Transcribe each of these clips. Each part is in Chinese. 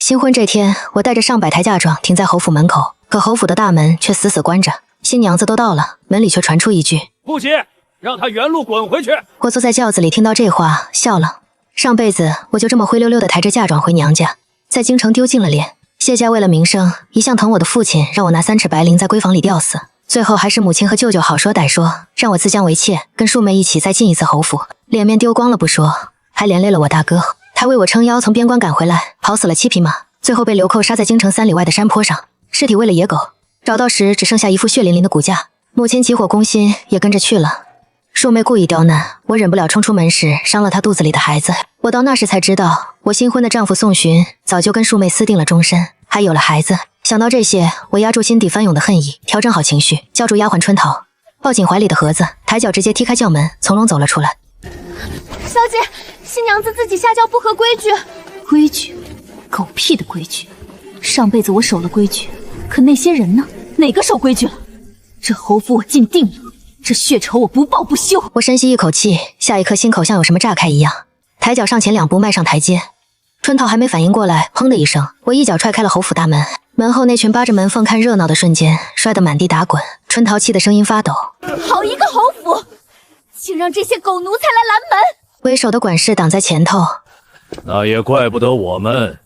新婚这天，我带着上百台嫁妆停在侯府门口，可侯府的大门却死死关着。新娘子都到了，门里却传出一句：“不行，让她原路滚回去。”我坐在轿子里听到这话，笑了。上辈子我就这么灰溜溜的抬着嫁妆回娘家，在京城丢尽了脸。谢家为了名声，一向疼我的父亲让我拿3尺白绫在闺房里吊死，最后还是母亲和舅舅好说歹说，让我自将为妾，跟庶妹一起再进一次侯府，脸面丢光了不说，还连累了我大哥。他为我撑腰从边关赶回来，跑死了7匹马，最后被流寇杀在京城3里外的山坡上，尸体喂了野狗，找到时只剩下一副血淋淋的骨架。母亲急火攻心，也跟着去了。庶妹故意刁难，我忍不了冲出门时伤了她肚子里的孩子。我到那时才知道，我新婚的丈夫宋寻早就跟庶妹私定了终身，还有了孩子。想到这些，我压住心底翻涌的恨意，调整好情绪，叫住丫鬟春桃，抱紧怀里的盒子，抬脚直接踢开轿门，从容走了出来。小姐，新娘子自己下轿不合规矩。规矩？狗屁的规矩！上辈子我守了规矩，可那些人呢？哪个守规矩了？这侯府我尽定了，这血仇我不报不休。我深吸一口气，下一刻心口像有什么炸开一样，抬脚上前2步，迈上台阶。春桃还没反应过来，砰的一声，我一脚踹开了侯府大门。门后那群扒着门缝看热闹的瞬间，摔得满地打滚。春桃气得声音发抖。好一个侯府，竟让这些狗奴才来拦门！为首的管事挡在前头。那也怪不得我们，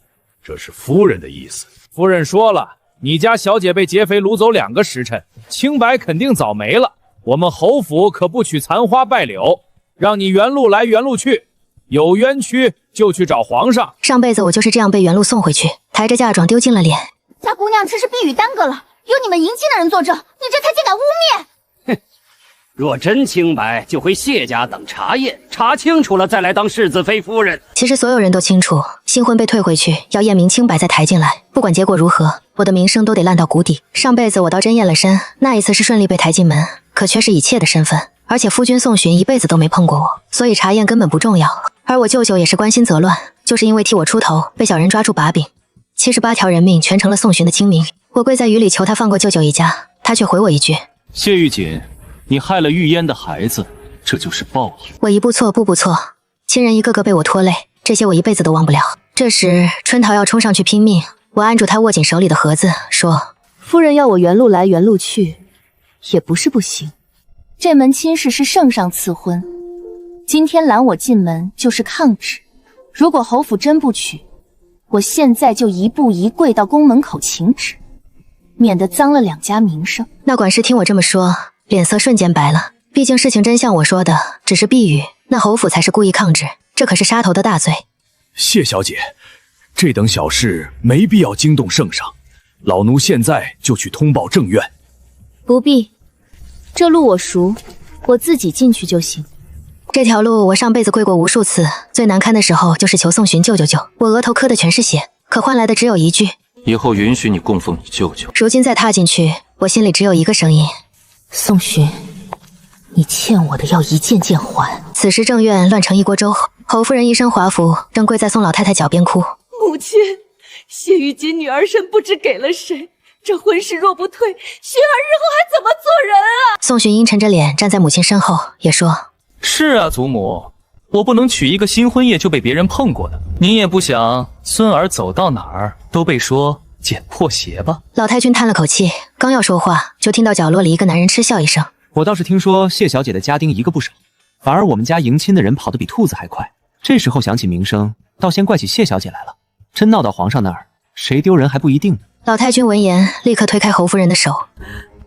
这是夫人的意思。夫人说了，你家小姐被劫匪掳走2个时辰，清白肯定早没了。我们侯府可不取残花败柳，让你原路来原路去，有冤屈就去找皇上。上辈子我就是这样被原路送回去，抬着嫁妆丢尽了脸。家姑娘这是避雨耽搁了，有你们迎亲的人作证，你这才竟敢污蔑！若真清白，就回谢家等查验，查清楚了再来当世子妃夫人。其实所有人都清楚，新婚被退回去，要验明清白再抬进来，不管结果如何，我的名声都得烂到谷底。上辈子我倒真验了身，那一次是顺利被抬进门，可却是以妾的身份，而且夫君宋寻一辈子都没碰过我，所以查验根本不重要。而我舅舅也是关心则乱，就是因为替我出头，被小人抓住把柄，78条人命全成了宋寻的清明。我跪在雨里求他放过舅舅一家，他却回我一句：谢玉锦，你害了玉嫣的孩子，这就是报应。我一步错步步错，亲人一个个被我拖累，这些我一辈子都忘不了。这时春桃要冲上去拼命，我按住她握紧手里的盒子，说：夫人要我原路来原路去，也不是不行。这门亲事是圣上赐婚，今天拦我进门就是抗旨。如果侯府真不娶，我现在就一步一跪到宫门口请旨，免得脏了2家名声。那管事听我这么说，脸色瞬间白了。毕竟事情真像我说的，只是避雨，那侯府才是故意抗旨，这可是杀头的大罪。谢小姐，这等小事没必要惊动圣上，老奴现在就去通报正院。不必，这路我熟，我自己进去就行。这条路我上辈子跪过无数次，最难堪的时候就是求宋寻救救救，我额头磕的全是血，可换来的只有一句：以后允许你供奉你舅舅。如今再踏进去，我心里只有一个声音：宋寻，你欠我的要一件件还。此时正院乱成一锅粥，侯夫人一身华服，正跪在宋老太太脚边哭。母亲，谢玉锦女儿身不知给了谁，这婚事若不退，寻儿日后还怎么做人啊？宋寻阴沉着脸站在母亲身后，也说：是啊，祖母，我不能娶一个新婚夜就被别人碰过的。您也不想孙儿走到哪儿都被说捡破鞋吧？老太君叹了口气，刚要说话，就听到角落里一个男人嗤笑一声：我倒是听说谢小姐的家丁一个不少，反而我们家迎亲的人跑得比兔子还快。这时候想起名声，倒先怪起谢小姐来了。真闹到皇上那儿，谁丢人还不一定呢。老太君闻言，立刻推开侯夫人的手：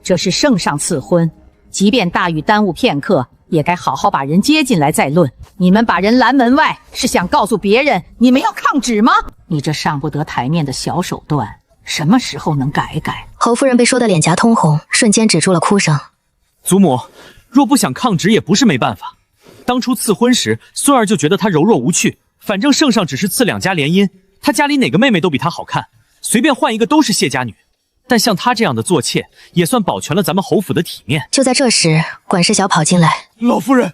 这是圣上赐婚，即便大雨耽误片刻，也该好好把人接进来再论。你们把人拦门外，是想告诉别人你们要抗旨吗？你这上不得台面的小手段，什么时候能改改？侯夫人被说得脸颊通红，瞬间止住了哭声。祖母，若不想抗旨也不是没办法。当初赐婚时，孙儿就觉得她柔弱无趣，反正圣上只是赐2家联姻，她家里哪个妹妹都比她好看，随便换一个都是谢家女。但像她这样的做妾，也算保全了咱们侯府的体面。就在这时，管事小跑进来：老夫人，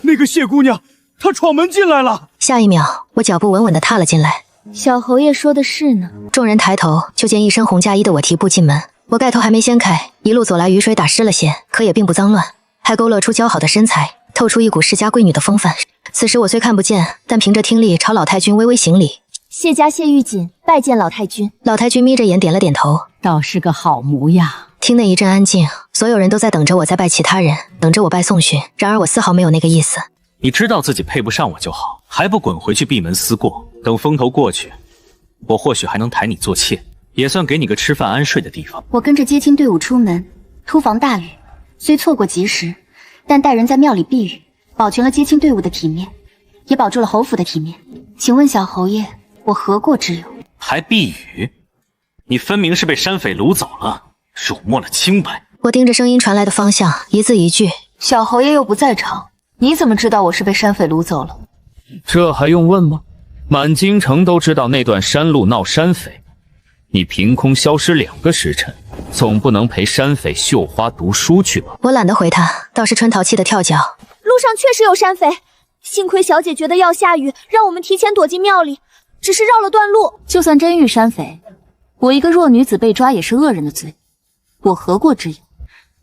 那个谢姑娘她闯门进来了。下一秒，我脚步稳稳地踏了进来。小侯爷说的是呢。众人抬头，就见一身红嫁衣的我提步进门。我盖头还没掀开，一路走来，雨水打湿了些，可也并不脏乱，还勾勒出姣好的身材，透出一股世家贵女的风范。此时我虽看不见，但凭着听力朝老太君微微行礼。谢家谢玉锦拜见老太君。老太君眯着眼点了点头，倒是个好模样。厅内一阵安静，所有人都在等着我再拜其他人，等着我拜宋巡。然而我丝毫没有那个意思。你知道自己配不上我就好，还不滚回去闭门思过。等风头过去，我或许还能抬你做妾，也算给你个吃饭安睡的地方。我跟着接亲队伍出门，突防大雨，虽错过吉时，但带人在庙里避雨，保全了接亲队伍的体面，也保住了侯府的体面。请问小侯爷，我何过之有？还避雨？你分明是被山匪掳走了，辱没了清白。我盯着声音传来的方向，一字一句。小侯爷又不在场，你怎么知道我是被山匪掳走了？这还用问吗？满京城都知道那段山路闹山匪，你凭空消失2个时辰，总不能陪山匪绣花读书去吧？我懒得回他，倒是春桃气得跳脚。路上确实有山匪，幸亏小姐觉得要下雨，让我们提前躲进庙里，只是绕了段路。就算真遇山匪，我一个弱女子被抓也是恶人的罪，我何过之有？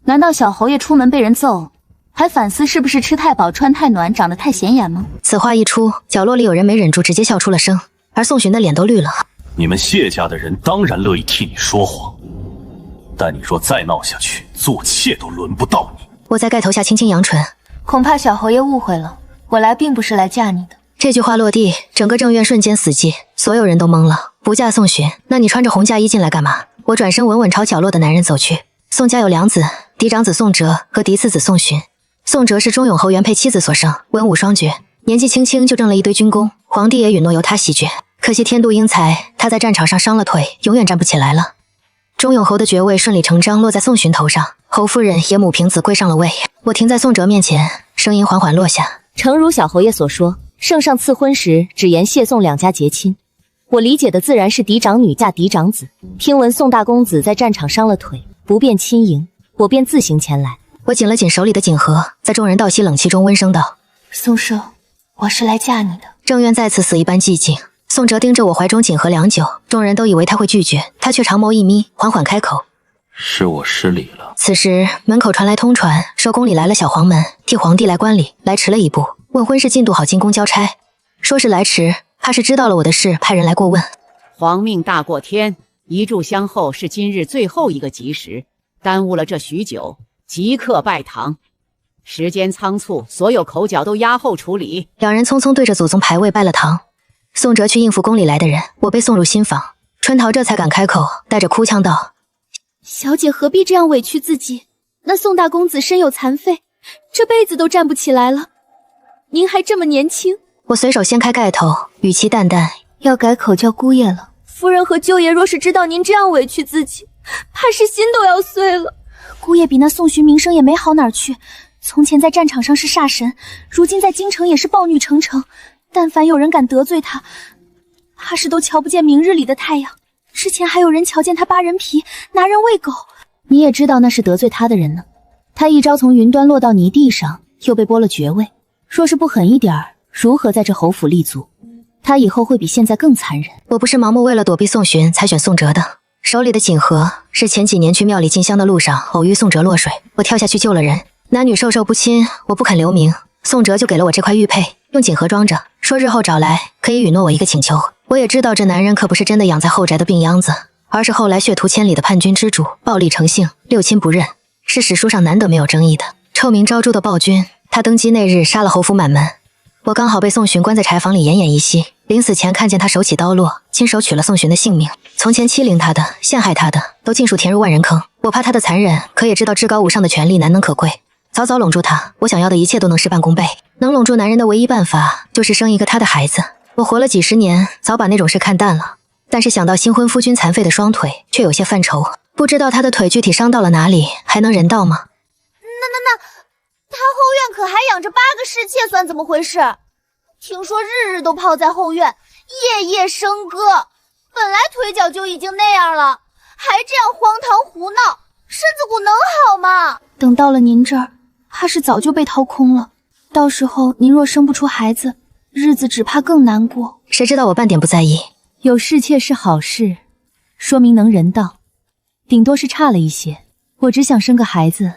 难道小侯爷出门被人揍，还反思是不是吃太饱穿太暖长得太显眼吗？此话一出，角落里有人没忍住直接笑出了声，而宋巡的脸都绿了。你们谢家的人当然乐意替你说谎，但你若再闹下去，做妾都轮不到你。我在盖头下轻轻扬唇，恐怕小侯爷误会了，我来并不是来嫁你的。这句话落地，整个正院瞬间死寂，所有人都懵了。不嫁宋巡，那你穿着红嫁衣进来干嘛？我转身稳稳朝角落的男人走去。宋家有2子，嫡长子宋哲和嫡次子宋巡。宋哲是钟永侯原配妻子所生，文武双绝，年纪轻轻就挣了一堆军功，皇帝也允诺由他袭爵。可惜天妒英才，他在战场上伤了腿，永远站不起来了。钟永侯的爵位顺理成章落在宋巡头上，侯夫人也母凭子贵上了位。我停在宋哲面前，声音缓缓落下。诚如小侯爷所说，圣上赐婚时只言谢宋2家结亲，我理解的自然是嫡长女嫁嫡长子。听闻宋大公子在战场伤了腿，不便亲迎，我便自行前来。我紧了紧手里的锦盒，在众人倒吸冷气中温声道：宋舍，我是来嫁你的。正院再次死一般寂静。宋哲盯着我怀中锦盒良久，众人都以为他会拒绝，他却长眸一眯，缓缓开口：是我失礼了。此时门口传来通传，说宫里来了小黄门，替皇帝来观礼，来迟了一步，问婚事进度好进宫交差。说是来迟，怕是知道了我的事，派人来过问。皇命大过天，一炷香后是今日最后一个吉时，耽误了这许久，即刻拜堂。时间仓促，所有口角都压后处理。两人匆匆对着祖宗牌位拜了堂。宋哲去应付宫里来的人，我被送入新房。春桃这才敢开口，带着哭腔道：小姐何必这样委屈自己？那宋大公子身有残废，这辈子都站不起来了，您还这么年轻。我随手掀开盖头，语气淡淡：要改口叫姑爷了。夫人和舅爷若是知道您这样委屈自己，怕是心都要碎了。姑爷比那宋巡名声也没好哪儿去，从前在战场上是煞神，如今在京城也是暴虐成城。但凡有人敢得罪他，怕是都瞧不见明日里的太阳。之前还有人瞧见他扒人皮，拿人喂狗。你也知道那是得罪他的人呢。他一朝从云端落到泥地上，又被剥了爵位，若是不狠一点儿，如何在这侯府立足？他以后会比现在更残忍。我不是盲目为了躲避宋巡才选宋哲的，手里的锦盒是前几年去庙里进香的路上偶遇宋哲落水，我跳下去救了人。男女授受不亲，我不肯留名，宋哲就给了我这块玉佩，用锦盒装着，说日后找来可以允诺我一个请求。我也知道这男人可不是真的养在后宅的病秧子，而是后来血屠千里的叛军之主，暴力成性，六亲不认，是史书上难得没有争议的臭名昭著的暴君。他登基那日杀了侯府满门，我刚好被宋巡关在柴房里奄奄一息，临死前看见他手起刀落，亲手取了宋巡的性命。从前欺凌他的、陷害他的，都尽数填入万人坑。我怕他的残忍，可也知道至高无上的权力难能可贵。早早拢住他，我想要的一切都能事半功倍。能拢住男人的唯一办法，就是生一个他的孩子。我活了几十年，早把那种事看淡了，但是想到新婚夫君残废的双腿，却有些犯愁。不知道他的腿具体伤到了哪里，还能人道吗？他后院可还养着8个侍妾，算怎么回事？听说日日都泡在后院，夜夜笙歌。本来腿脚就已经那样了，还这样荒唐胡闹，身子骨能好吗？等到了您这儿，怕是早就被掏空了。到时候您若生不出孩子，日子只怕更难过。谁知道我半点不在意。有侍妾是好事，说明能人道，顶多是差了一些。我只想生个孩子，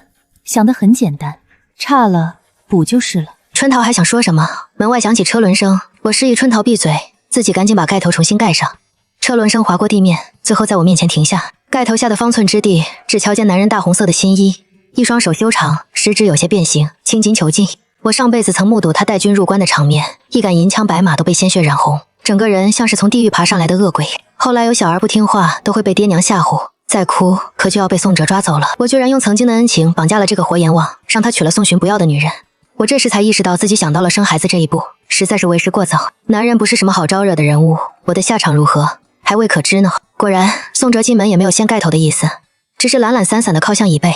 想得很简单，差了补就是了。春桃还想说什么，门外响起车轮声，我示意春桃闭嘴，自己赶紧把盖头重新盖上。车轮声划过地面，最后在我面前停下。盖头下的方寸之地，只瞧见男人大红色的新衣，一双手修长，食指有些变形，青筋囚禁。我上辈子曾目睹他带军入关的场面，一杆银枪白马都被鲜血染红，整个人像是从地狱爬上来的恶鬼。后来有小儿不听话，都会被爹娘吓唬，再哭可就要被宋哲抓走了。我居然用曾经的恩情绑架了这个活阎王，让他娶了宋寻不要的女人。我这时才意识到自己想到了生孩子这一步，实在是为时过早。男人不是什么好招惹的人物，我的下场如何还未可知呢。果然，宋哲进门也没有掀盖头的意思，只是懒懒散散的靠向椅背，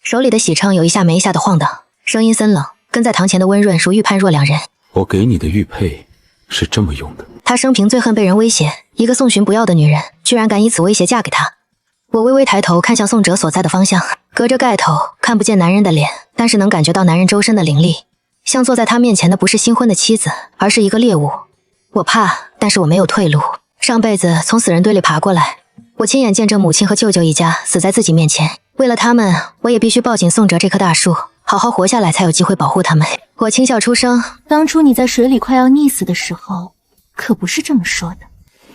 手里的喜秤有一下没一下的晃荡，声音森冷，跟在堂前的温润如玉判若两人。我给你的玉佩是这么用的。他生平最恨被人威胁，一个宋寻不要的女人，居然敢以此威胁嫁给他。我微微抬头看向宋哲所在的方向，隔着盖头看不见男人的脸，但是能感觉到男人周身的灵力，像坐在他面前的不是新婚的妻子，而是一个猎物。我怕，但是我没有退路。上辈子从死人堆里爬过来，我亲眼见证母亲和舅舅一家死在自己面前，为了他们，我也必须抱紧宋哲这棵大树，好好活下来，才有机会保护他们。我轻笑出声，当初你在水里快要溺死的时候，可不是这么说的。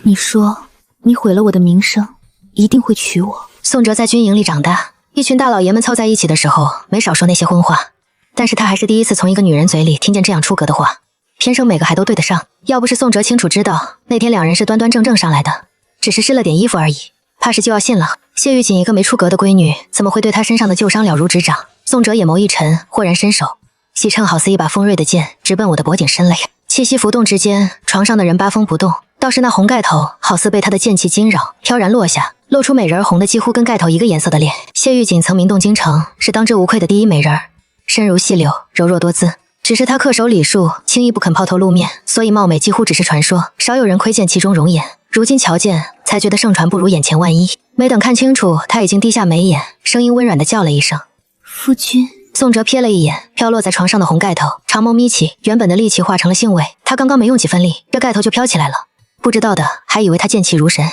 你说你毁了我的名声，一定会娶我。宋哲在军营里长大，一群大老爷们凑在一起的时候，没少说那些荤话，但是他还是第一次从一个女人嘴里听见这样出格的话，偏生每个还都对得上。要不是宋哲清楚知道那天两人是端端正正上来的，只是湿了点衣服而已，怕是就要信了。谢玉锦一个没出阁的闺女，怎么会对她身上的旧伤了如指掌？宋哲眼眸一沉，豁然伸手，喜秤好似一把锋锐的剑，直奔我的脖颈深勒。气息浮动之间，床上的人八风不动，倒是那红盖头好似被他的剑气惊扰，飘然落下，露出美人红的几乎跟盖头一个颜色的脸。谢玉锦曾名动京城，是当之无愧的第一美人，身如细柳，柔弱多姿。只是她恪守礼数，轻易不肯抛头露面，所以貌美几乎只是传说，少有人窥见其中容颜。如今瞧见，才觉得盛传不如眼前万一。没等看清楚，他已经低下眉眼，声音温软的叫了一声：“夫君。”宋哲瞥了一眼飘落在床上的红盖头，长眸眯起，原本的力气化成了兴味。他刚刚没用几分力，这盖头就飘起来了。不知道的还以为他剑气如神。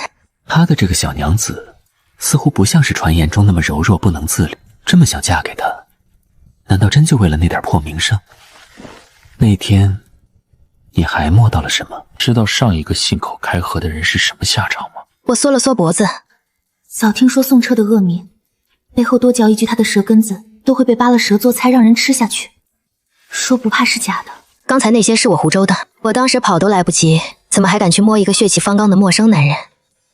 他的这个小娘子，似乎不像是传言中那么柔弱不能自理。这么想嫁给他，难道真就为了那点破名声？那天，你还摸到了什么？知道上一个信口开河的人是什么下场吗？我缩了缩脖子，早听说宋彻的恶名，背后多嚼一句他的舌根子，都会被扒了舌做菜让人吃下去。说不怕是假的。刚才那些是我胡诌的，我当时跑都来不及，怎么还敢去摸一个血气方刚的陌生男人？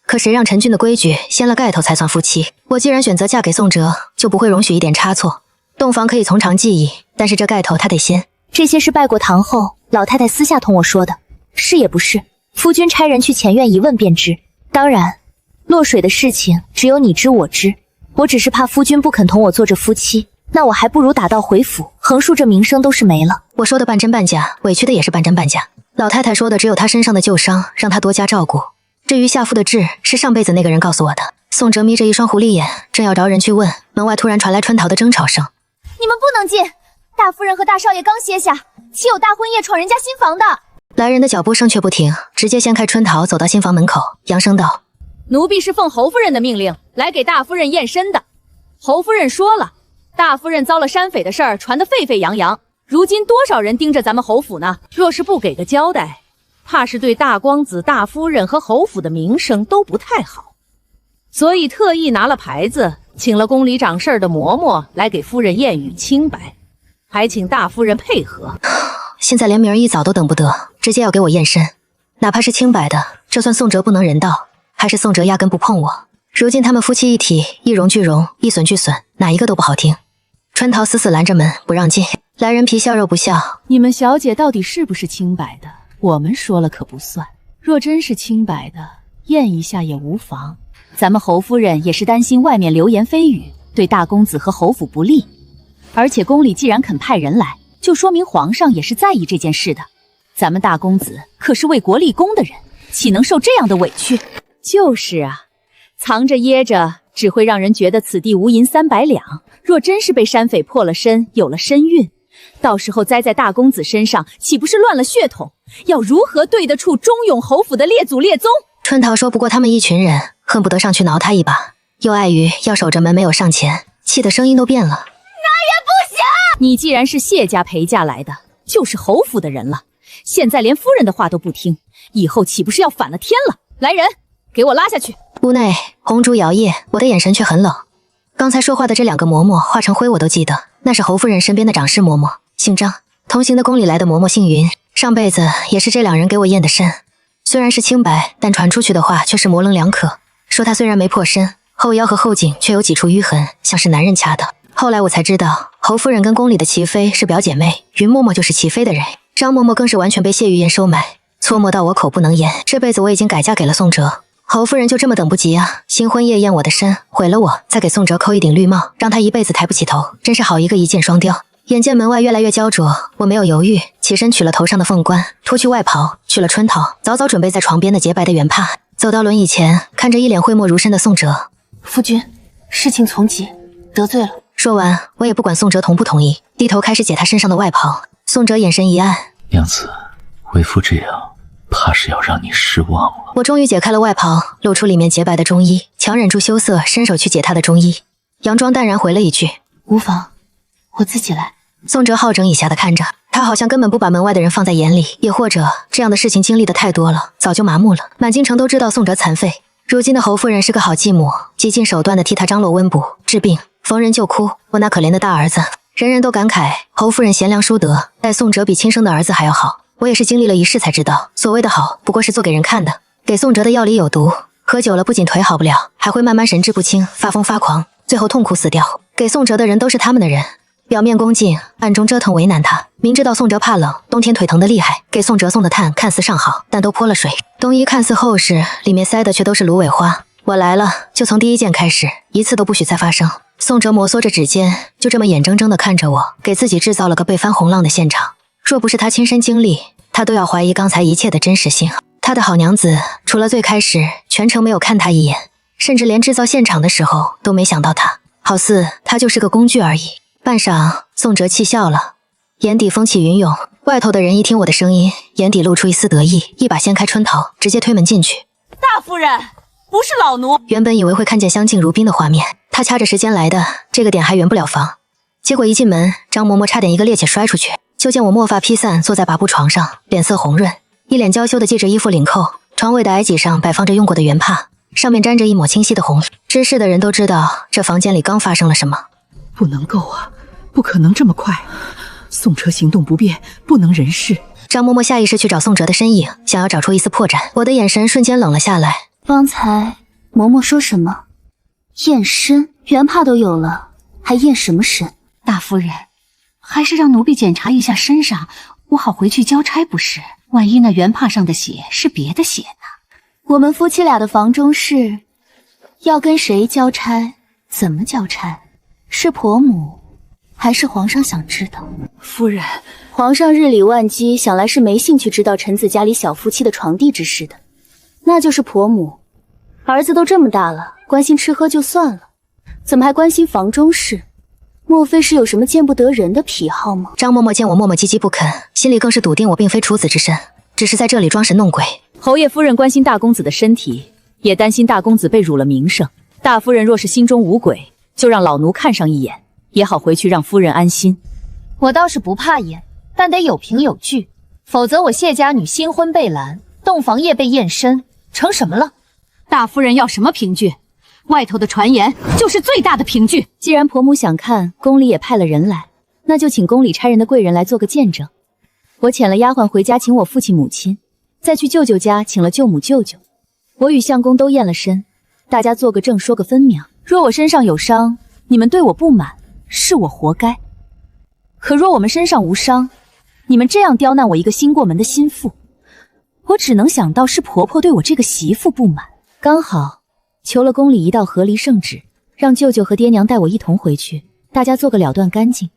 可谁让陈俊的规矩掀了盖头才算夫妻？我既然选择嫁给宋哲，就不会容许一点差错。洞房可以从长计议，但是这盖头他得掀。这些是拜过堂后老太太私下同我说的，是也不是，夫君差人去前院一问便知。当然，落水的事情只有你知我知，我只是怕夫君不肯同我做这夫妻，那我还不如打道回府，横竖这名声都是没了。我说的半真半假，委屈的也是半真半假。老太太说的只有她身上的旧伤，让她多加照顾。至于下夫的痣，是上辈子那个人告诉我的。宋哲眯着一双狐狸眼，正要找人去问，门外突然传来春桃的争吵声：“你们不能进！大夫人和大少爷刚歇下，岂有大婚夜闯人家新房的？”来人的脚步声却不停，直接掀开春桃走到新房门口，扬声道：“奴婢是奉侯夫人的命令来给大夫人验身的。侯夫人说了，大夫人遭了山匪的事儿传得沸沸扬扬，如今多少人盯着咱们侯府呢？若是不给个交代，怕是对大光子、大夫人和侯府的名声都不太好。所以特意拿了牌子，请了宫里掌事的嬷嬷来给夫人验语清白，还请大夫人配合。现在连明儿一早都等不得，直接要给我验身，哪怕是清白的，这算宋哲不能人道，还是宋哲压根不碰我？如今他们夫妻一体，一荣俱荣，一损俱损，哪一个都不好听。春桃死死拦着门不让进，来人皮笑肉不笑：“你们小姐到底是不是清白的？我们说了可不算。若真是清白的，验一下也无妨。咱们侯夫人也是担心外面流言蜚语对大公子和侯府不利，而且宫里既然肯派人来，就说明皇上也是在意这件事的。咱们大公子可是为国立功的人，岂能受这样的委屈？”就是啊，藏着掖着只会让人觉得此地无银300两。若真是被山匪破了身，有了身孕，到时候栽在大公子身上，岂不是乱了血统？要如何对得出忠勇侯府的列祖列宗？春桃说不过他们一群人，恨不得上去挠他一把，又碍于要守着门没有上前，气得声音都变了。那也不行！你既然是谢家陪嫁来的，就是侯府的人了，现在连夫人的话都不听，以后岂不是要反了天了？来人，给我拉下去！屋内红烛摇曳，我的眼神却很冷。刚才说话的这2个嬷嬷化成灰我都记得，那是侯夫人身边的长侍嬷嬷，姓张，同行的宫里来的嬷嬷姓云，上辈子也是这2人给我验的身。虽然是清白，但传出去的话却是模棱两可，说她虽然没破身，后腰和后颈却有几处淤痕，像是男人掐的。后来我才知道，侯夫人跟宫里的齐妃是表姐妹，云嬷嬷就是齐妃的人，张嬷嬷更是完全被谢玉燕收买，搓磨到我口不能言。这辈子我已经改嫁给了宋哲，侯夫人就这么等不及啊！新婚夜验我的身，毁了我，再给宋哲扣一顶绿帽，让他一辈子抬不起头，真是好一个一箭双雕。眼见门外越来越焦灼，我没有犹豫，起身取了头上的凤冠，脱去外袍，去了春套，早早准备在床边的洁白的圆帕，走到轮椅前，看着一脸讳莫如深的宋哲。夫君，事情从即，得罪了。说完，我也不管宋哲同不同意，低头开始解他身上的外袍。宋哲眼神一暗，娘子，为夫这样，怕是要让你失望了。我终于解开了外袍，露出里面洁白的中衣，强忍住羞涩，伸手去解他的中衣。佯装淡然回了一句：无妨，我自己来。宋哲好整以暇地看着他，好像根本不把门外的人放在眼里，也或者这样的事情经历的太多了，早就麻木了。满京城都知道宋哲残废，如今的侯夫人是个好继母，极尽手段地替他张罗温补治病，逢人就哭。我那可怜的大儿子，人人都感慨侯夫人贤良淑德，待宋哲比亲生的儿子还要好。我也是经历了一世才知道，所谓的好不过是做给人看的。给宋哲的药里有毒，喝久了不仅腿好不了，还会慢慢神志不清，发疯发狂，最后痛苦死掉。给宋哲的人都是他们的人，表面恭敬，暗中折腾为难他。明知道宋哲怕冷，冬天腿疼的厉害，给宋哲送的炭看似上好，但都泼了水。冬衣看似厚实，里面塞的却都是芦苇花。我来了，就从第一件开始，一次都不许再发生。宋哲摩挲着指尖，就这么眼睁睁地看着我，给自己制造了个被翻红浪的现场。若不是他亲身经历，他都要怀疑刚才一切的真实性。他的好娘子，除了最开始全程没有看他一眼，甚至连制造现场的时候都没想到他，好似他就是个工具而已。半晌，宋哲气笑了，眼底风起云涌。外头的人一听我的声音，眼底露出一丝得意，一把掀开春桃，直接推门进去。大夫人，不是老奴。原本以为会看见相敬如宾的画面，他掐着时间来的，这个点还圆不了房。结果一进门，张嬷嬷差点一个趔趄摔出去，就见我墨发披散，坐在拔布床上，脸色红润，一脸娇羞地系着衣服领扣。床尾的矮几上摆放着用过的圆帕，上面沾着一抹清晰的红。知事的人都知道这房间里刚发生了什么。不能够啊，不可能这么快。宋哲行动不便，不能人事。张嬷嬷下意识去找宋哲的身影，想要找出一丝破绽。我的眼神瞬间冷了下来。方才嬷嬷说什么？验身？原怕都有了，还验什么身？大夫人，还是让奴婢检查一下身上，我好回去交差不是？万一那原帕上的血是别的血呢？我们夫妻俩的房中事，要跟谁交差？怎么交差？是婆母，还是皇上想知道？夫人，皇上日理万机，想来是没兴趣知道臣子家里小夫妻的床笫之事的。那就是婆母。儿子都这么大了，关心吃喝就算了，怎么还关心房中事？莫非是有什么见不得人的癖好吗？张嬷嬷见我磨磨唧唧不肯，心里更是笃定我并非处子之身，只是在这里装神弄鬼。侯爷夫人关心大公子的身体，也担心大公子被辱了名声。大夫人若是心中无鬼，就让老奴看上一眼，也好回去让夫人安心。我倒是不怕验，但得有凭有据，否则我谢家女新婚被拦，洞房夜被验身，成什么了？大夫人要什么凭据？外头的传言就是最大的凭据。既然婆母想看，宫里也派了人来，那就请宫里差人的贵人来做个见证。我遣了丫鬟回家请我父亲母亲，再去舅舅家请了舅母舅舅。我与相公都验了身，大家做个证，说个分明。若我身上有伤，你们对我不满，是我活该；可若我们身上无伤，你们这样刁难我一个新过门的心腹，我只能想到是婆婆对我这个媳妇不满。刚好求了宫里一道和离圣旨，让舅舅和爹娘带我一同回去，大家做个了断干净，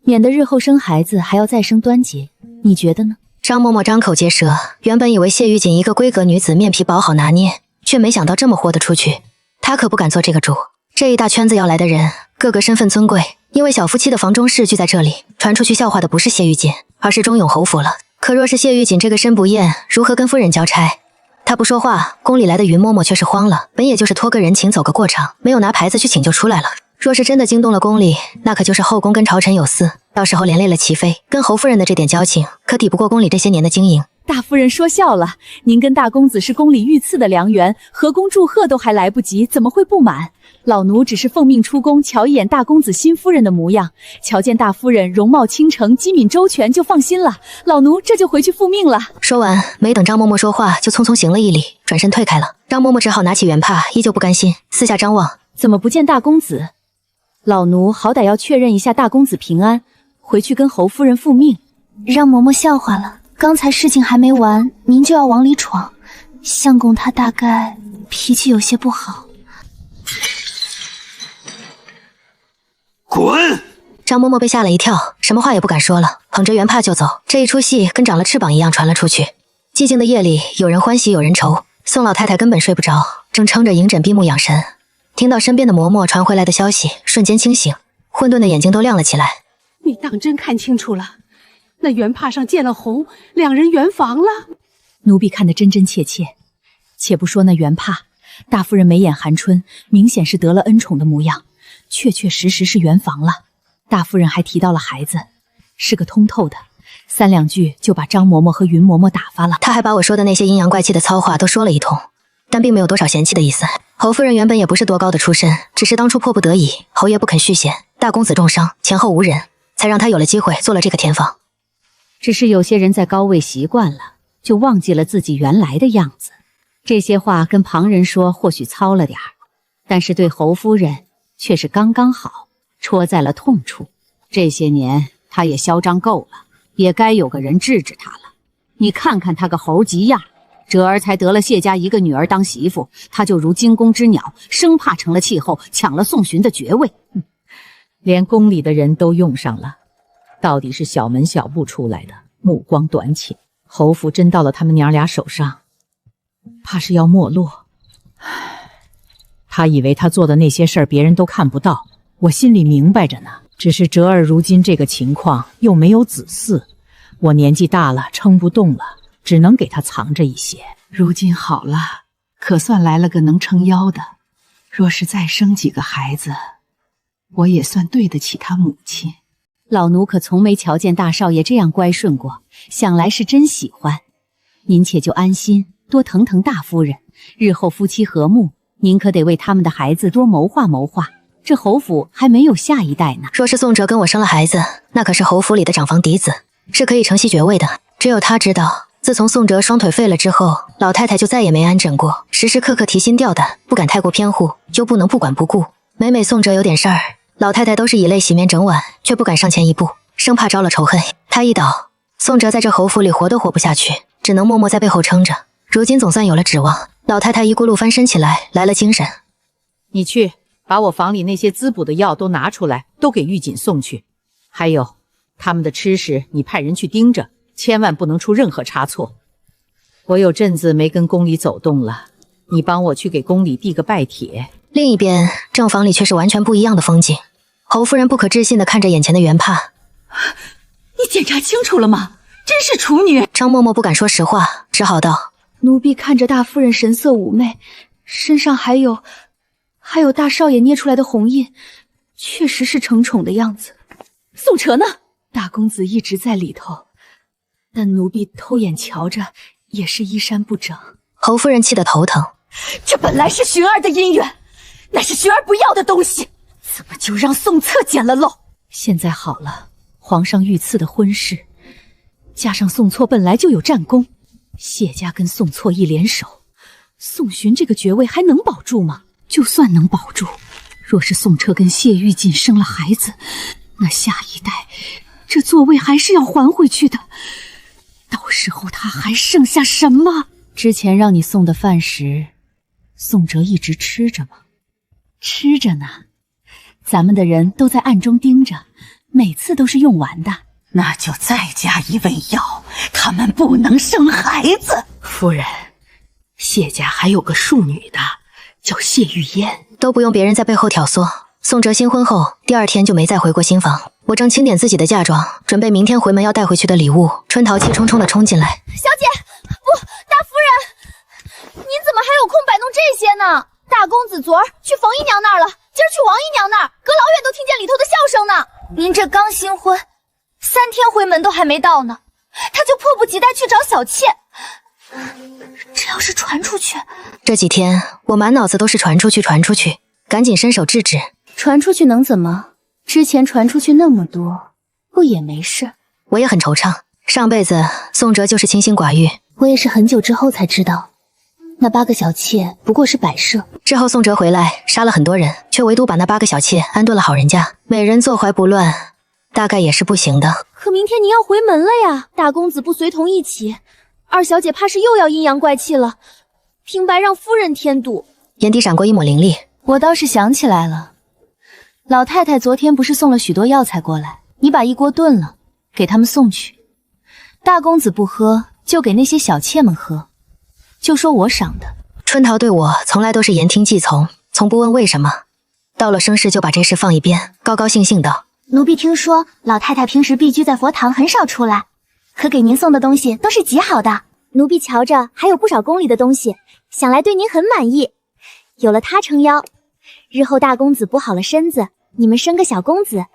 免得日后生孩子还要再生端节。你觉得呢？张嬷嬷张口结舌，原本以为谢玉锦一个闺阁女子面皮薄好拿捏，却没想到这么豁得出去。她可不敢做这个主。这一大圈子要来的人，个个身份尊贵，因为小夫妻的房中事聚在这里，传出去笑话的不是谢玉锦，而是忠永侯府了。可若是谢玉锦这个身不验，如何跟夫人交差？他不说话，宫里来的云嬷嬷却是慌了，本也就是托个人情走个过场，没有拿牌子去请就出来了。若是真的惊动了宫里，那可就是后宫跟朝臣有私，到时候连累了齐妃，跟侯夫人的这点交情，可抵不过宫里这些年的经营。大夫人说笑了，您跟大公子是宫里御赐的良缘，合宫祝贺都还来不及，怎么会不满？老奴只是奉命出宫，瞧一眼大公子新夫人的模样，瞧见大夫人容貌倾城，机敏周全，就放心了。老奴这就回去复命了。说完，没等张嬷嬷说话，就匆匆行了一礼，转身退开了。张嬷嬷只好拿起圆帕，依旧不甘心，四下张望，怎么不见大公子？老奴好歹要确认一下大公子平安，回去跟侯夫人复命。让嬷嬷笑话了，刚才事情还没完，您就要往里闯。相公他大概脾气有些不好。滚！张嬷嬷被吓了一跳，什么话也不敢说了，捧着圆帕就走。这一出戏跟长了翅膀一样传了出去。寂静的夜里，有人欢喜有人愁。宋老太太根本睡不着，正撑着银枕闭目养神。听到身边的嬷嬷传回来的消息，瞬间清醒，混沌的眼睛都亮了起来。你当真看清楚了？那圆帕上见了红，两人圆房了。奴婢看得真真切切。且不说那圆帕，大夫人眉眼含春，明显是得了恩宠的模样，确确实实是圆房了。大夫人还提到了孩子，是个通透的，三两句就把张嬷嬷和云嬷嬷打发了。她还把我说的那些阴阳怪气的糙话都说了一通，但并没有多少嫌弃的意思。侯夫人原本也不是多高的出身，只是当初迫不得已，侯爷不肯续弦，大公子重伤，前后无人，才让他有了机会做了这个填房。只是有些人在高位习惯了，就忘记了自己原来的样子。这些话跟旁人说或许糙了点儿，但是对侯夫人却是刚刚好，戳在了痛处。这些年她也嚣张够了，也该有个人治治她了。你看看她个猴急样，哲儿才得了谢家一个女儿当媳妇，她就如惊弓之鸟，生怕成了气候，抢了宋寻的爵位。连宫里的人都用上了，到底是小门小步出来的，目光短浅。侯府真到了他们娘俩手上，怕是要没落。他以为他做的那些事儿别人都看不到，我心里明白着呢。只是哲儿如今这个情况，又没有子嗣，我年纪大了，撑不动了，只能给他藏着一些。如今好了，可算来了个能撑腰的。若是再生几个孩子，我也算对得起他母亲。老奴可从没瞧见大少爷这样乖顺过，想来是真喜欢。您且就安心，多疼疼大夫人，日后夫妻和睦，您可得为他们的孩子多谋划谋划。这侯府还没有下一代呢。若是宋哲跟我生了孩子，那可是侯府里的长房嫡子，是可以承袭爵位的。只有他知道，自从宋哲双腿废了之后，老太太就再也没安枕过，时时刻刻提心吊胆，不敢太过偏护，又不能不管不顾。每每宋哲有点事儿，老太太都是以泪洗面整晚，却不敢上前一步，生怕招了仇恨。她一倒，宋哲在这侯府里活都活不下去，只能默默在背后撑着。如今总算有了指望，老太太一咕噜翻身起来，来了精神。你去把我房里那些滋补的药都拿出来，都给玉锦送去。还有他们的吃食，你派人去盯着，千万不能出任何差错。我有阵子没跟宫里走动了，你帮我去给宫里递个拜帖。另一边，正房里却是完全不一样的风景。侯夫人不可置信地看着眼前的圆帕。你检查清楚了吗？真是处女。张嬷嬷不敢说实话，只好道：奴婢看着大夫人神色妩媚，身上还有大少爷捏出来的红印，确实是承宠的样子。宋哲呢？大公子一直在里头，但奴婢偷眼瞧着，也是衣衫不整。侯夫人气得头疼。这本来是寻儿的姻缘，那是寻儿不要的东西，怎么就让宋策捡了漏？现在好了，皇上御赐的婚事，加上宋错本来就有战功，谢家跟宋错一联手，宋寻这个爵位还能保住吗？就算能保住，若是宋彻跟谢玉锦生了孩子，那下一代这座位还是要还回去的。到时候他还剩下什么？之前让你送的饭食，宋哲一直吃着吗？吃着呢，咱们的人都在暗中盯着，每次都是用完的。那就再加一味药，他们不能生孩子。夫人，谢家还有个庶女的，叫谢玉嫣，都不用别人在背后挑唆。宋哲新婚后第二天就没再回过新房。我正清点自己的嫁妆，准备明天回门要带回去的礼物。春桃气冲冲地冲进来：小姐，不，大夫人，您怎么还有空摆弄这些呢？大公子昨儿去冯姨娘那儿了，今儿去王姨娘那儿，隔老远都听见里头的笑声呢。您这刚新婚， 3天回门都还没到呢，他就迫不及待去找小妾。这要是传出去，这几天我满脑子都是传出去，赶紧伸手制止。传出去能怎么？之前传出去那么多，不也没事？我也很惆怅，上辈子宋哲就是清心寡欲，我也是很久之后才知道，那8个小妾不过是摆设。之后宋哲回来杀了很多人，却唯独把那8个小妾安顿了好人家，美人坐怀不乱，大概也是不行的。可明天您要回门了呀，大公子不随同一起，二小姐怕是又要阴阳怪气了，平白让夫人添堵。眼底闪过一抹凌厉，我倒是想起来了，老太太昨天不是送了许多药材过来，你把一锅炖了，给他们送去。大公子不喝，就给那些小妾们喝，就说我赏的。春桃对我从来都是言听计从，从不问为什么。到了生事就把这事放一边，高高兴兴道：奴婢听说老太太平时避居在佛堂，很少出来，可给您送的东西都是极好的。奴婢瞧着还有不少宫里的东西，想来对您很满意。有了他撑腰，日后大公子补好了身子，你们生个小公子，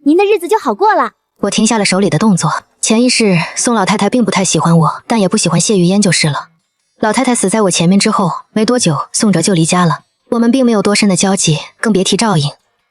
您的日子就好过了。我停下了手里的动作，潜意识宋老太太并不太喜欢我，但也不喜欢谢玉烟就是了。老太太死在我前面之后没多久，宋哲就离家了，我们并没有多深的交集，更别提照应。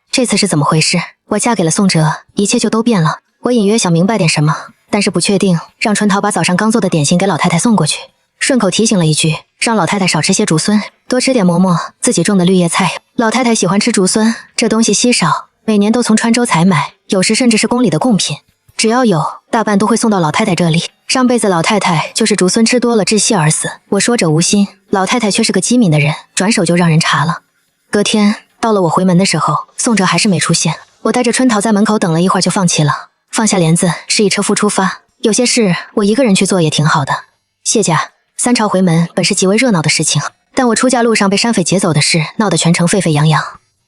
这次是怎么回事？我嫁给了宋哲，一切就都变了。我隐约想明白点什么，但是不确定，让春桃把早上刚做的点心给老太太送过去，顺口提醒了一句，让老太太少吃些竹荪，多吃点嬷嬷自己种的绿叶菜。老太太喜欢吃竹荪，这东西稀少，每年都从川州采买，有时甚至是宫里的贡品，只要有，大半都会送到老太太这里。上辈子老太太就是竹荪吃多了窒息而死，我说者无心，老太太却是个机敏的人，转手就让人查了。隔天到了我回门的时候，宋哲还是没出现，我带着春桃在门口等了一会儿就放弃了，放下帘子示意车夫出发。有些事我一个人去做也挺好的。谢家3朝回门本是极为热闹的事情，但我出嫁路上被山匪劫走的事闹得全城沸沸扬扬。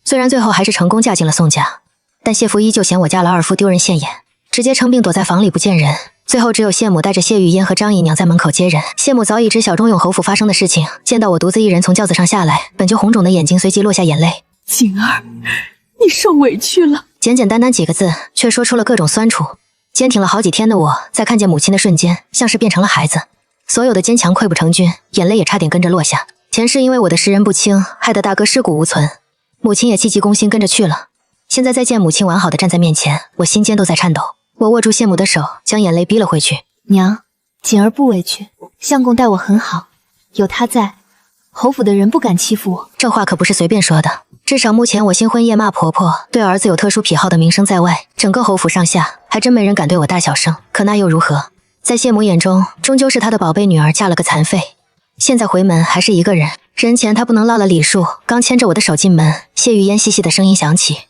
虽然最后还是成功嫁进了宋家，但谢夫依旧嫌我嫁了二夫丢人现眼，直接称病躲在房里不见人。最后只有谢母带着谢玉烟和张姨娘在门口接人。谢母早已知晓中永侯府发生的事情，见到我独自一人从轿子上下来，本就红肿的眼睛随即落下眼泪。景儿，你受委屈了。简简单单几个字，却说出了各种酸楚。坚挺了好几天的我，在看见母亲的瞬间，像是变成了孩子，所有的坚强溃不成军，眼泪也差点跟着落下。前世因为我的识人不清，害得大哥尸骨无存，母亲也气急攻心跟着去了。现在再见母亲完好的站在面前，我心间都在颤抖。我握住谢母的手，将眼泪逼了回去。娘，锦儿不委屈，相公待我很好，有他在，侯府的人不敢欺负我。这话可不是随便说的，至少目前我新婚夜骂婆婆，对儿子有特殊癖好的名声在外，整个侯府上下还真没人敢对我大小声。可那又如何？在谢母眼中，终究是她的宝贝女儿嫁了个残废，现在回门还是一个人。人前她不能落了礼数，刚牵着我的手进门，谢玉烟细细的声音响起：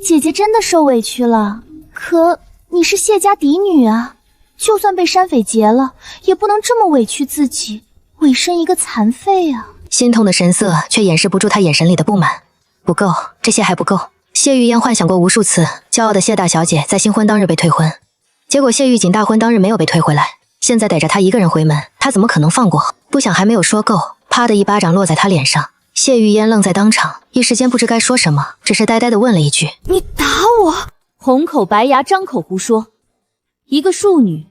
姐姐真的受委屈了，可你是谢家嫡女啊，就算被山匪劫了，也不能这么委屈自己，委身一个残废啊。心痛的神色却掩饰不住她眼神里的不满。不够，这些还不够。谢玉烟幻想过无数次，骄傲的谢大小姐在新婚当日被退婚，结果谢玉锦大婚当日没有被退回来，现在逮着她一个人回门，她怎么可能放过？不想还没有说够，啪的一巴掌落在她脸上。谢玉烟愣在当场，一时间不知该说什么，只是呆呆地问了一句：你打我？红口白牙，张口胡说，一个庶女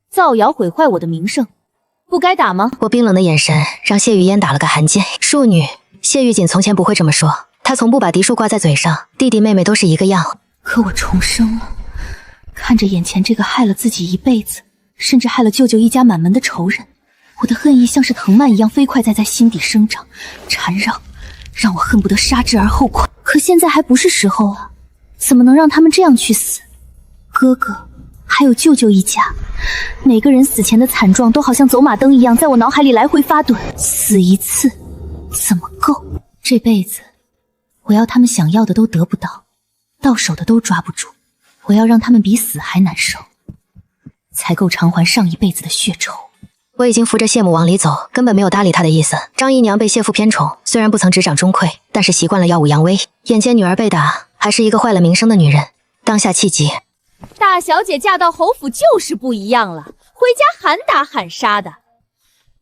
造谣毁坏我的名声，不该打吗？我冰冷的眼神让谢玉烟打了个寒噤。庶女，谢玉锦从前不会这么说，她从不把嫡庶挂在嘴上，弟弟妹妹都是一个样。可我重生了，看着眼前这个害了自己一辈子，甚至害了舅舅一家满门的仇人，我的恨意像是藤蔓一样飞快在心底生长，缠绕，让我恨不得杀之而后快。可现在还不是时候啊，怎么能让他们这样去死？哥哥还有舅舅一家，每个人死前的惨状都好像走马灯一样在我脑海里来回发盹。死一次怎么够？这辈子我要他们想要的都得不到，到手的都抓不住，我要让他们比死还难受，才够偿还上一辈子的血仇。我已经扶着谢母往里走，根本没有搭理她的意思。张姨娘被谢父偏宠，虽然不曾执掌钟馗，但是习惯了耀武扬威，眼见女儿被打，还是一个坏了名声的女人，当下气急。大小姐嫁到侯府就是不一样了，回家喊打喊杀的，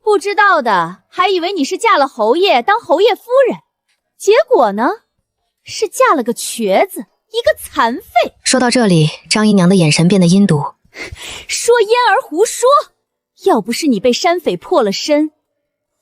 不知道的还以为你是嫁了侯爷当侯爷夫人，结果呢，是嫁了个瘸子，一个残废。说到这里，张姨娘的眼神变得阴毒，说嫣儿胡说，要不是你被山匪破了身，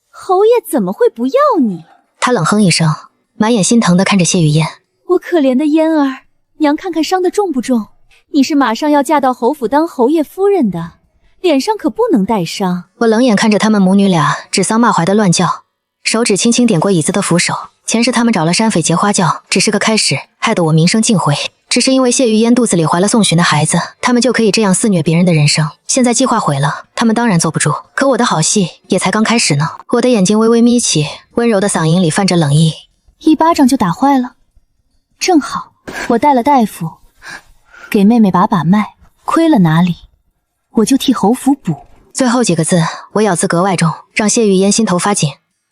侯爷怎么会不要你？他冷哼一声，满眼心疼地看着谢雨嫣。我可怜的嫣儿，娘看看伤得重不重？你是马上要嫁到侯府当侯爷夫人的，脸上可不能带伤。我冷眼看着他们母女俩指桑骂槐的乱叫，手指轻轻点过椅子的扶手。前世他们找了山匪结花轿，只是个开始，害得我名声尽毁。只是因为谢玉嫣肚子里怀了宋寻的孩子，他们就可以这样肆虐别人的人生。现在计划毁了，他们当然坐不住。可我的好戏也才刚开始呢。我的眼睛微微眯起，温柔的嗓音里泛着冷意。一巴掌就打坏了，正好我带了大夫给妹妹把脉，亏了哪里我就替侯府补。最后几个字我咬字格外重，让谢玉嫣心头发紧。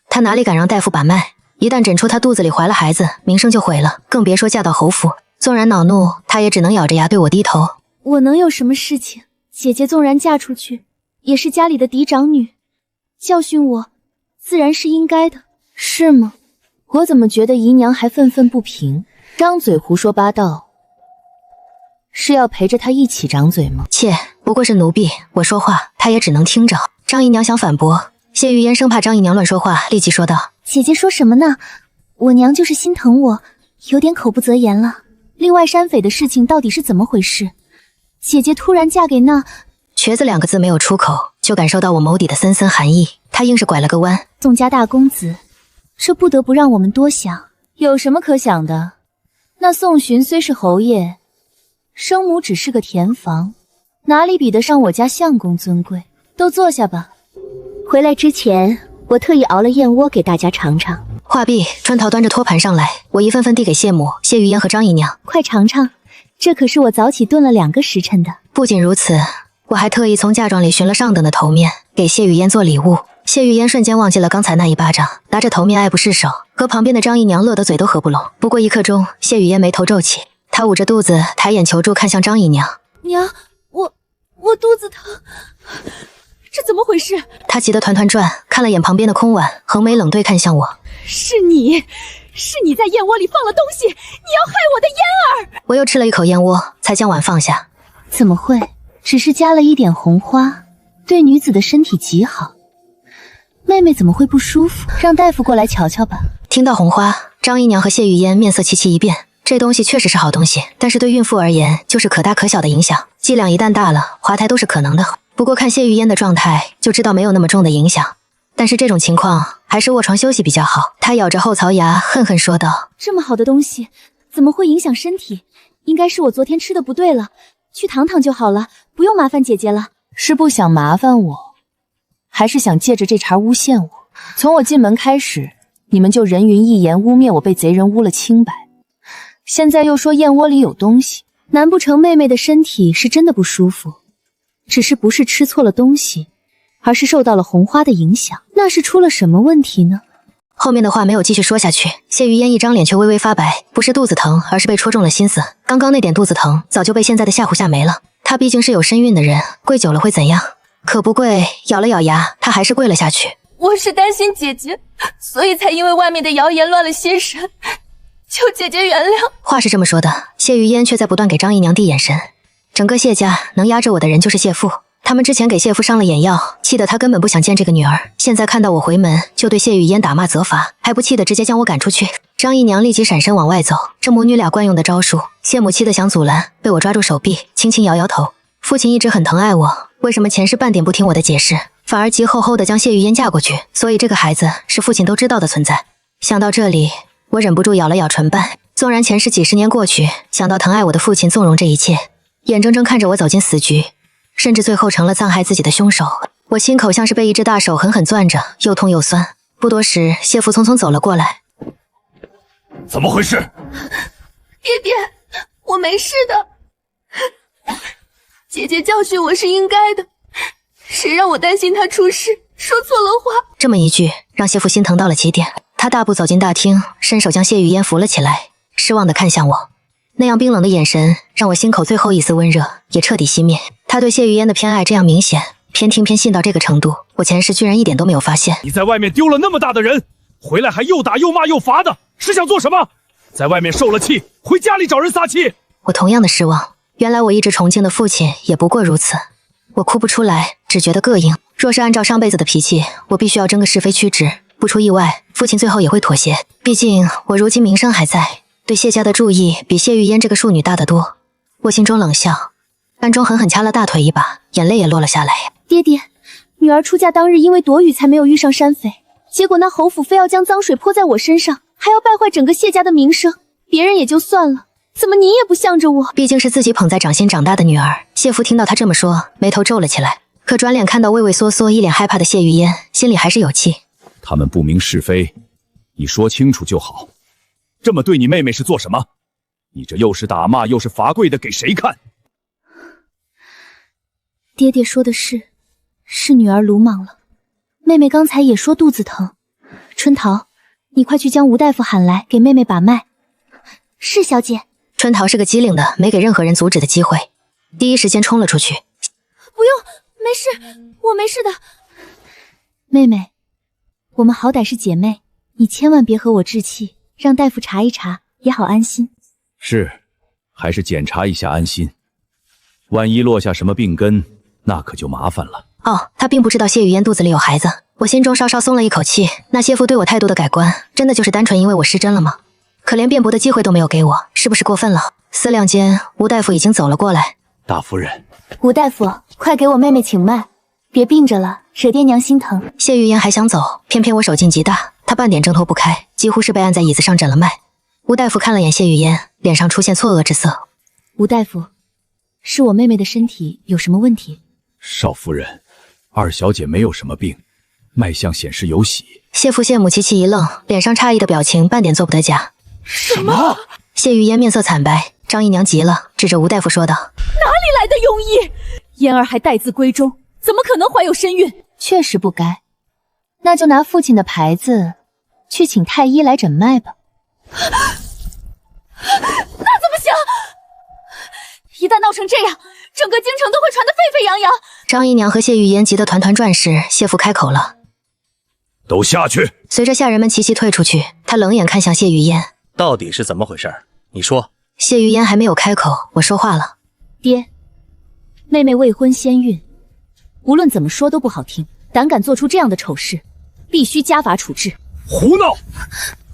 她哪里敢让大夫把脉？一旦诊出她肚子里怀了孩子，名声就毁了，更别说嫁到侯府。纵然恼怒，她也只能咬着牙对我低头。我能有什么事情？姐姐纵然嫁出去，也是家里的嫡长女，教训我自然是应该的，是吗？我怎么觉得姨娘还愤愤不平，张嘴胡说八道？是要陪着她一起掌嘴吗？妾不过是奴婢，我说话她也只能听着。张姨娘想反驳，谢玉嫣生怕张姨娘乱说话，立即说道：姐姐说什么呢？我娘就是心疼我，有点口不择言了。另外山匪的事情到底是怎么回事？姐姐突然嫁给那……瘸子两个字没有出口，就感受到我眸底的森森寒意。他硬是拐了个弯。宋家大公子，这不得不让我们多想。有什么可想的？那宋寻虽是侯爷，生母只是个田房，哪里比得上我家相公尊贵？都坐下吧。回来之前，我特意熬了燕窝给大家尝尝。话毕，春桃端着托盘上来，我一份份递给谢母、谢玉嫣和张姨娘。快尝尝，这可是我早起炖了2个时辰的。不仅如此，我还特意从嫁妆里寻了上等的头面，给谢玉嫣做礼物。谢玉嫣瞬间忘记了刚才那一巴掌，拿着头面爱不释手，和旁边的张姨娘乐得嘴都合不拢。不过一刻钟，谢玉嫣眉头皱起，她捂着肚子，抬眼求助看向张姨娘。娘，我肚子疼，这怎么回事？她急得团团转，看了眼旁边的空碗，横眉冷对看向我。是你在燕窝里放了东西，你要害我的嫣儿！我又吃了一口燕窝，才将碗放下。怎么会？只是加了一点红花，对女子的身体极好。妹妹怎么会不舒服？让大夫过来瞧瞧吧。听到红花，张姨娘和谢玉嫣面色齐齐一变。这东西确实是好东西，但是对孕妇而言就是可大可小的影响，剂量一旦大了，滑胎都是可能的。不过看谢玉嫣的状态，就知道没有那么重的影响。但是这种情况还是卧床休息比较好。她咬着后槽牙，恨恨说道：这么好的东西，怎么会影响身体？应该是我昨天吃的不对了，去躺躺就好了，不用麻烦姐姐了。是不想麻烦我，还是想借着这茬诬陷我？从我进门开始，你们就人云亦言，污蔑我被贼人污了清白。现在又说燕窝里有东西，难不成妹妹的身体是真的不舒服？只是不是吃错了东西，而是受到了红花的影响，那是出了什么问题呢？后面的话没有继续说下去，谢玉嫣一张脸却微微发白，不是肚子疼，而是被戳中了心思。刚刚那点肚子疼，早就被现在的吓唬吓没了。她毕竟是有身孕的人，跪久了会怎样？可不跪，咬了咬牙，她还是跪了下去。我是担心姐姐，所以才因为外面的谣言乱了心神，求姐姐原谅。话是这么说的，谢玉嫣却在不断给张姨娘递眼神。整个谢家能压着我的人就是谢父，他们之前给谢父上了眼药，气得他根本不想见这个女儿。现在看到我回门，就对谢玉嫣打骂责罚，还不气得直接将我赶出去。张姨娘立即闪身往外走，这母女俩惯用的招数。谢母气得想阻拦，被我抓住手臂，轻轻摇摇头。父亲一直很疼爱我，为什么前世半点不听我的解释，反而急吼吼地将谢玉嫣嫁过去？所以这个孩子是父亲都知道的存在。想到这里，我忍不住咬了咬唇瓣。纵然前世几十年过去，想到疼爱我的父亲纵容这一切，眼睁睁看着我走进死局，甚至最后成了残害自己的凶手，我心口像是被一只大手狠狠攥着，又痛又酸。不多时，谢父匆匆走了过来。怎么回事？爹爹，我没事的。姐姐教训我是应该的，谁让我担心她出事，说错了话。这么一句，让谢父心疼到了极点。他大步走进大厅，伸手将谢玉嫣扶了起来，失望地看向我。那样冰冷的眼神，让我心口最后一丝温热也彻底熄灭。他对谢玉嫣的偏爱这样明显，偏听偏信到这个程度，我前世居然一点都没有发现。你在外面丢了那么大的人，回来还又打又骂又罚的，是想做什么？在外面受了气，回家里找人撒气。我同样的失望，原来我一直崇敬的父亲也不过如此。我哭不出来，只觉得膈应。若是按照上辈子的脾气，我必须要争个是非曲直，不出意外，父亲最后也会妥协。毕竟我如今名声还在，对谢家的注意比谢玉嫣这个庶女大得多。我心中冷笑，暗中狠狠掐了大腿一把，眼泪也落了下来。爹爹，女儿出嫁当日因为躲雨才没有遇上山匪，结果那侯府非要将脏水泼在我身上，还要败坏整个谢家的名声。别人也就算了，怎么你也不向着我？毕竟是自己捧在掌心长大的女儿，谢父听到他这么说，眉头皱了起来。可转脸看到畏畏缩缩、一脸害怕的谢玉嫣，心里还是有气。他们不明是非，你说清楚就好。这么对你妹妹是做什么？你这又是打骂又是罚跪的，给谁看？爹爹说的是女儿鲁莽了。妹妹刚才也说肚子疼。春桃，你快去将吴大夫喊来，给妹妹把脉。是小姐。春桃是个机灵的，没给任何人阻止的机会，第一时间冲了出去。不用，没事，我没事的。妹妹，我们好歹是姐妹，你千万别和我置气，让大夫查一查，也好安心。是，还是检查一下安心。万一落下什么病根，那可就麻烦了。哦，他并不知道谢玉嫣肚子里有孩子，我心中稍稍松了一口气。那谢父对我态度的改观，真的就是单纯因为我失贞了吗？可连辩驳的机会都没有给我，是不是过分了？思量间，吴大夫已经走了过来。大夫人，吴大夫，快给我妹妹请脉，别病着了，惹爹娘心疼。谢玉嫣还想走，偏偏我手劲极大，她半点挣脱不开，几乎是被按在椅子上诊了脉。吴大夫看了眼谢玉嫣，脸上出现错愕之色。吴大夫，是我妹妹的身体有什么问题？少夫人，二小姐没有什么病，脉象显示有喜。谢父谢母齐齐一愣，脸上诧异的表情半点做不得假。什么？谢玉嫣面色惨白，张姨娘急了，指着吴大夫说道：“哪里来的庸医？嫣儿还待字闺中，怎么可能怀有身孕？确实不该。那就拿父亲的牌子去请太医来诊脉吧。”那怎么行？一旦闹成这样，整个京城都会传得沸沸扬扬。张姨娘和谢玉嫣急得团团转时，谢父开口了：“都下去。”随着下人们齐齐退出去，他冷眼看向谢玉嫣：“到底是怎么回事？你说。”谢玉嫣还没有开口，我说话了：“爹，妹妹未婚先孕，无论怎么说都不好听，胆敢做出这样的丑事，必须家法处置。”胡闹！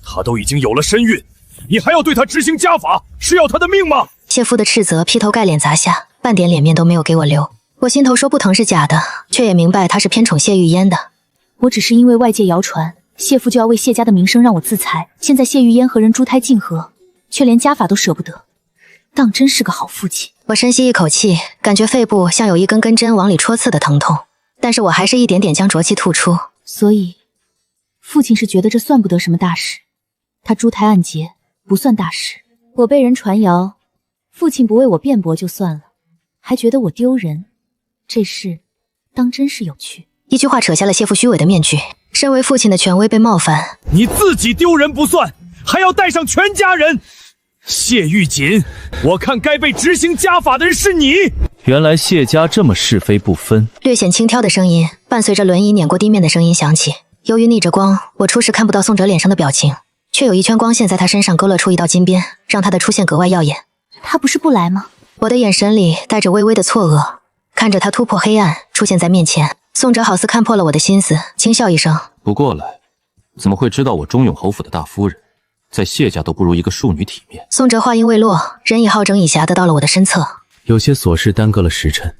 她都已经有了身孕，你还要对她执行家法，是要她的命吗？谢父的斥责劈头盖脸砸下，半点脸面都没有给我留。我心头说不疼是假的，却也明白他是偏宠谢玉嫣的。我只是因为外界谣传谢父就要为谢家的名声让我自裁，现在谢玉嫣和人珠胎竞合，却连家法都舍不得，当真是个好父亲。我深吸一口气，感觉肺部像有一根根针往里戳刺的疼痛，但是我还是一点点将浊气吐出。所以父亲是觉得这算不得什么大事，他珠胎暗结不算大事。我被人传谣，父亲不为我辩驳就算了，还觉得我丢人，这事当真是有趣。一句话扯下了谢父虚伪的面具，身为父亲的权威被冒犯。你自己丢人不算，还要带上全家人。谢玉锦，我看该被执行家法的人是你。原来谢家这么是非不分。略显轻佻的声音伴随着轮椅碾过地面的声音响起。由于逆着光，我初时看不到宋哲脸上的表情，却有一圈光线在他身上勾勒出一道金边，让他的出现格外耀眼。他不是不来吗？我的眼神里带着微微的错愕，看着他突破黑暗出现在面前。宋哲好似看破了我的心思，轻笑一声：“不过来，怎么会知道我忠永侯府的大夫人，在谢家都不如一个庶女体面？”宋哲话音未落，人已好整以暇的到了我的身侧。有些琐事耽搁了时辰，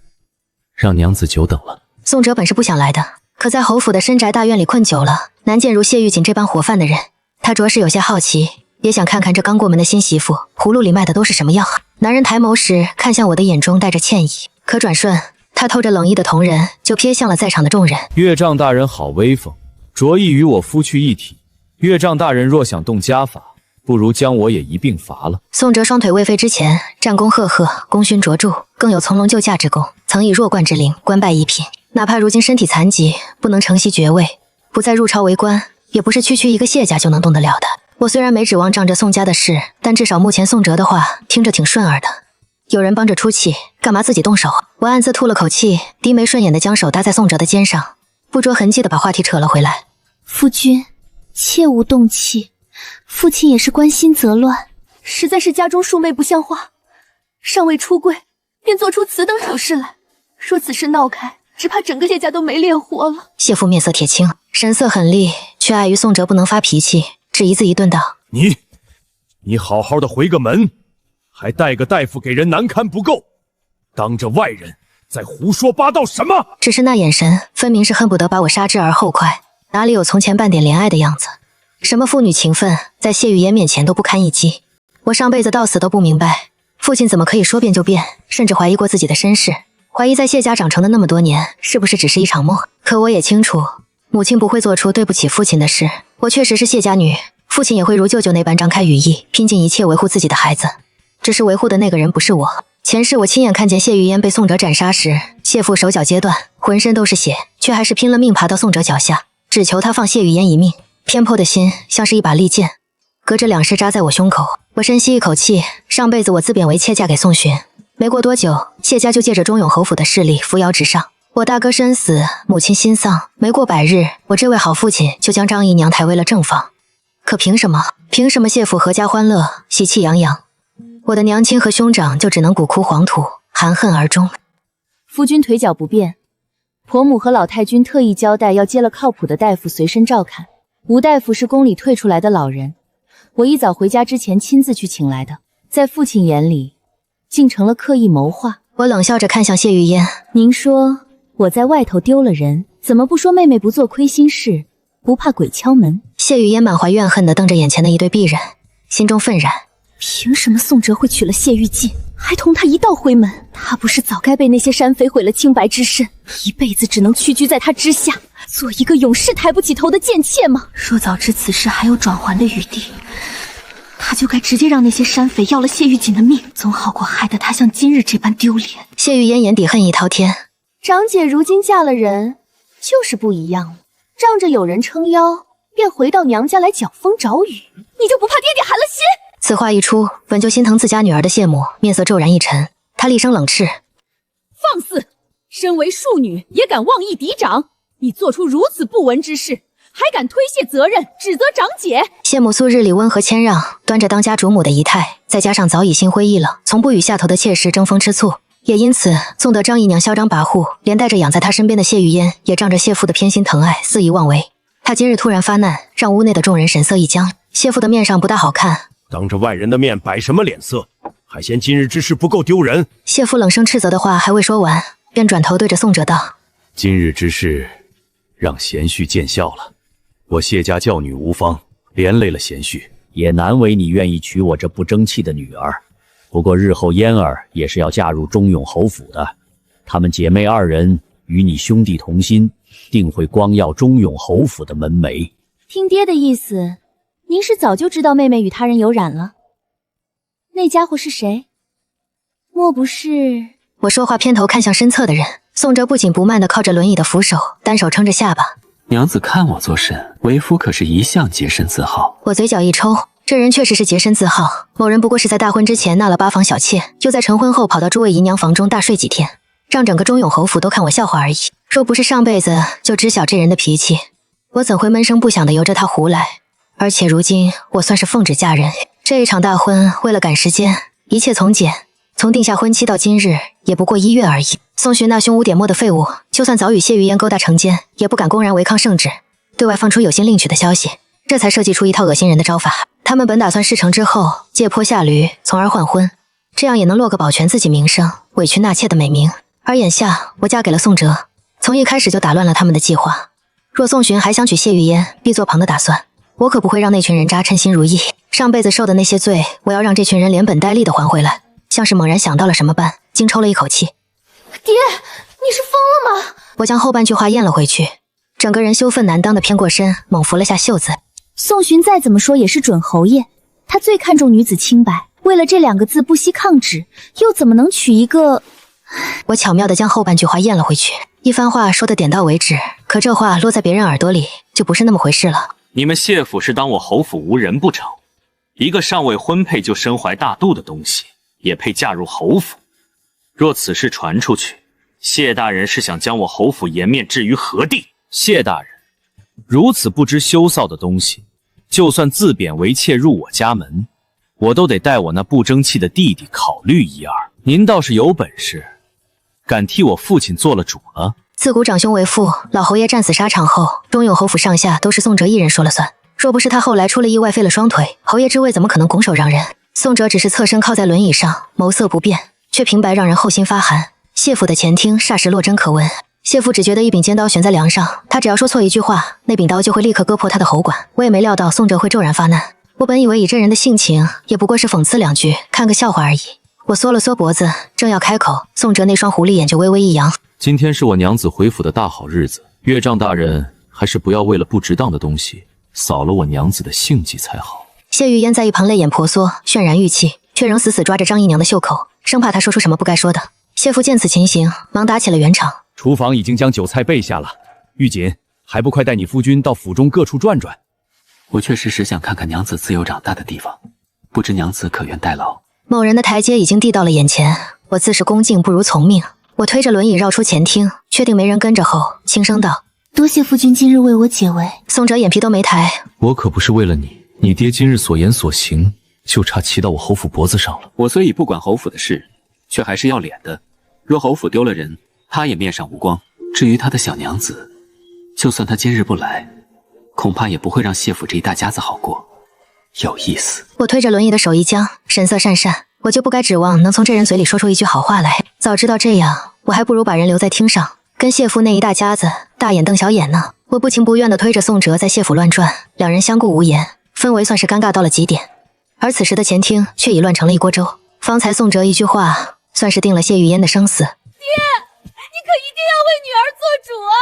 让娘子久等了。宋哲本是不想来的，可在侯府的深宅大院里困久了，难见如谢玉锦这般活泛的人。他着实有些好奇，也想看看这刚过门的新媳妇葫芦里卖的都是什么药。男人抬眸时看向我的眼中带着歉意，可转瞬他透着冷意的瞳仁就瞥向了在场的众人。岳丈大人好威风，着意与我夫婿一体。岳丈大人若想动家法，不如将我也一并罚了。宋哲双腿未飞之前，战功赫赫，功勋卓著，更有从龙救驾之功，曾以弱冠之龄官拜一品。哪怕如今身体残疾，不能承袭爵位，不再入朝为官，也不是区区一个谢家就能动得了的。我虽然没指望仗着宋家的事，但至少目前宋哲的话听着挺顺耳的。有人帮着出气，干嘛自己动手？我暗自吐了口气，低眉顺眼的将手搭在宋哲的肩上，不着痕迹的把话题扯了回来。夫君，切勿动气，父亲也是关心则乱，实在是家中庶妹不像话，尚未出柜便做出此等丑事来。若此事闹开，只怕整个谢家都没脸活了。谢父面色铁青，神色狠厉，却碍于宋哲不能发脾气，只一字一顿道：“你好好的回个门，还带个大夫给人难堪不够，当着外人在胡说八道什么？”只是那眼神，分明是恨不得把我杀之而后快，哪里有从前半点怜爱的样子？什么父女情分，在谢玉烟面前都不堪一击。我上辈子到死都不明白，父亲怎么可以说变就变，甚至怀疑过自己的身世，怀疑在谢家长成的那么多年，是不是只是一场梦？可我也清楚，母亲不会做出对不起父亲的事。我确实是谢家女，父亲也会如舅舅那般张开羽翼，拼尽一切维护自己的孩子。只是维护的那个人不是我。前世我亲眼看见谢玉烟被宋哲斩杀时，谢父手脚皆断，浑身都是血，却还是拼了命爬到宋哲脚下，只求他放谢玉烟一命。偏颇的心像是一把利剑，隔着两世扎在我胸口。我深吸一口气，上辈子我自贬为妾，嫁给宋寻。没过多久，谢家就借着中永侯府的势力扶摇直上。我大哥身死，母亲心丧，没过百日，我这位好父亲就将张姨娘抬为了正房。可凭什么谢父阖家欢乐，喜气洋洋，我的娘亲和兄长就只能蛊哭黄土，含恨而终？夫君腿脚不便，婆母和老太君特意交代要接了靠谱的大夫随身照看。吴大夫是宫里退出来的老人，我一早回家之前亲自去请来的，在父亲眼里竟成了刻意谋划。我冷笑着看向谢玉烟：“您说我在外头丢了人，怎么不说妹妹不做亏心事，不怕鬼敲门？”谢玉烟满怀怨恨地瞪着眼前的一对璧人，心中愤然。凭什么宋哲会娶了谢玉静，还同他一道回门？他不是早该被那些山匪毁了清白之身，一辈子只能屈居在他之下，做一个永世抬不起头的贱妾吗？若早知此事还有转圜的余地，他就该直接让那些山匪要了谢玉锦的命，总好过害得他像今日这般丢脸。谢玉烟眼底恨意滔天，长姐如今嫁了人，就是不一样了，仗着有人撑腰，便回到娘家来搅风找雨，你就不怕爹爹寒了心？此话一出，本就心疼自家女儿的谢母面色骤然一沉，她厉声冷斥：“放肆！身为庶女也敢妄议嫡长，你做出如此不闻之事，还敢推卸责任，指责长姐？”谢母素日里温和谦让，端着当家主母的仪态，再加上早已心灰意冷，从不与下头的妾室争风吃醋，也因此纵得张姨娘嚣张跋扈，连带着养在她身边的谢玉烟也仗着谢父的偏心疼爱肆意妄为。她今日突然发难，让屋内的众人神色一僵。谢父的面上不大好看，当着外人的面摆什么脸色，还嫌今日之事不够丢人？谢父冷声斥责的话还未说完，便转头对着宋哲道：“今日之事让贤婿见笑了，我谢家教女无方，连累了贤婿，也难为你愿意娶我这不争气的女儿。不过日后嫣儿也是要嫁入中永侯府的，她们姐妹二人与你兄弟同心，定会光耀中永侯府的门楣。”听爹的意思，您是早就知道妹妹与他人有染了？那家伙是谁？莫不是……我说话偏头看向身侧的人，宋哲不紧不慢地靠着轮椅的扶手，单手撑着下巴。娘子看我做甚？为夫可是一向洁身自好。我嘴角一抽，这人确实是洁身自好。某人不过是在大婚之前纳了8房小妾，又在成婚后跑到诸位姨娘房中大睡几天，让整个中永侯府都看我笑话而已。若不是上辈子就知晓这人的脾气，我怎会闷声不响地由着他胡来？而且如今我算是奉旨嫁人，这一场大婚为了赶时间，一切从简，从定下婚期到今日也不过1月而已。宋寻那胸无点墨的废物，就算早与谢玉烟勾搭成奸，也不敢公然违抗圣旨，对外放出有心另娶的消息，这才设计出一套恶心人的招法。他们本打算事成之后借坡下驴，从而换婚，这样也能落个保全自己名声、委屈纳妾的美名。而眼下我嫁给了宋哲，从一开始就打乱了他们的计划。若宋寻还想娶谢玉烟，必做旁的打算，我可不会让那群人渣称心如意。上辈子受的那些罪，我要让这群人连本带利的还回来。像是猛然想到了什么般，惊抽了一口气。爹，你是疯了吗？我将后半句话咽了回去，整个人羞愤难当的偏过身，猛扶了下袖子。宋寻再怎么说也是准侯爷，他最看重女子清白，为了这2个字不惜抗旨，又怎么能娶一个……我巧妙地将后半句话咽了回去。一番话说得点到为止，可这话落在别人耳朵里就不是那么回事了。你们谢府是当我侯府无人不成？一个尚未婚配就身怀大度的东西，也配嫁入侯府？若此事传出去，谢大人是想将我侯府颜面置于何地？谢大人，如此不知羞臊的东西，就算自贬为妾入我家门，我都得带我那不争气的弟弟考虑一二。您倒是有本事，敢替我父亲做了主了。自古长兄为父，老侯爷战死沙场后，中永侯府上下都是宋哲一人说了算。若不是他后来出了意外废了双腿，侯爷之位怎么可能拱手让人？宋哲只是侧身靠在轮椅上，眸色不变，却平白让人后心发寒。谢府的前厅霎时落针可闻。谢父只觉得一柄尖刀悬在梁上，他只要说错一句话，那柄刀就会立刻割破他的喉管。我也没料到宋哲会骤然发难，我本以为以这人的性情，也不过是讽刺两句，看个笑话而已。我缩了缩脖子，正要开口，宋哲那双狐狸眼就微微一扬。今天是我娘子回府的大好日子，岳丈大人还是不要为了不值当的东西扫了我娘子的兴迹才好。谢玉烟在一旁泪眼婆娑，渲然欲泣，却仍死死抓着张姨娘的袖口，生怕她说出什么不该说的。谢父见此情形，忙打起了圆场。厨房已经将酒菜备下了，玉锦，还不快带你夫君到府中各处转转？我确实是想看看娘子自幼长大的地方，不知娘子可愿代劳？某人的台阶已经递到了眼前，我自是恭敬不如从命。我推着轮椅绕出前厅，确定没人跟着后，轻声道：“多谢夫君今日为我解围。”宋哲眼皮都没抬：“我可不是为了你，你爹今日所言所行，就差骑到我侯府脖子上了。我虽已不管侯府的事，却还是要脸的。若侯府丢了人，他也面上无光。至于他的小娘子，就算他今日不来，恐怕也不会让谢府这一大家子好过。有意思。”我推着轮椅的手一僵，神色讪讪。我就不该指望能从这人嘴里说出一句好话来。早知道这样，我还不如把人留在厅上，跟谢父那一大家子大眼瞪小眼呢。我不情不愿地推着宋哲在谢府乱转，两人相顾无言，氛围算是尴尬到了极点。而此时的前厅却已乱成了一锅粥。方才宋哲一句话，算是定了谢玉烟的生死。爹，你可一定要为女儿做主啊！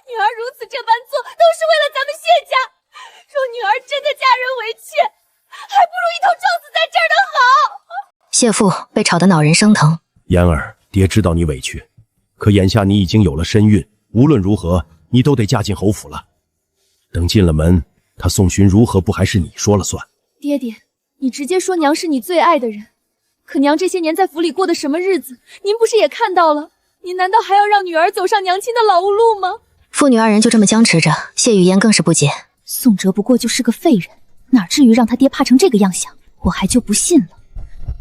女儿如此这般做，都是为了咱们谢家。若女儿真的嫁人为妾，还不如一头撞死在这儿的好。谢父被吵得脑仁生疼。妍儿，爹知道你委屈，可眼下你已经有了身孕，无论如何你都得嫁进侯府了。等进了门，他宋寻如何不还是你说了算？爹爹，你直接说娘是你最爱的人，可娘这些年在府里过的什么日子，您不是也看到了？您难道还要让女儿走上娘亲的老路吗？父女二人就这么僵持着，谢玉烟更是不解。宋哲不过就是个废人，哪至于让他爹怕成这个样相？我还就不信了。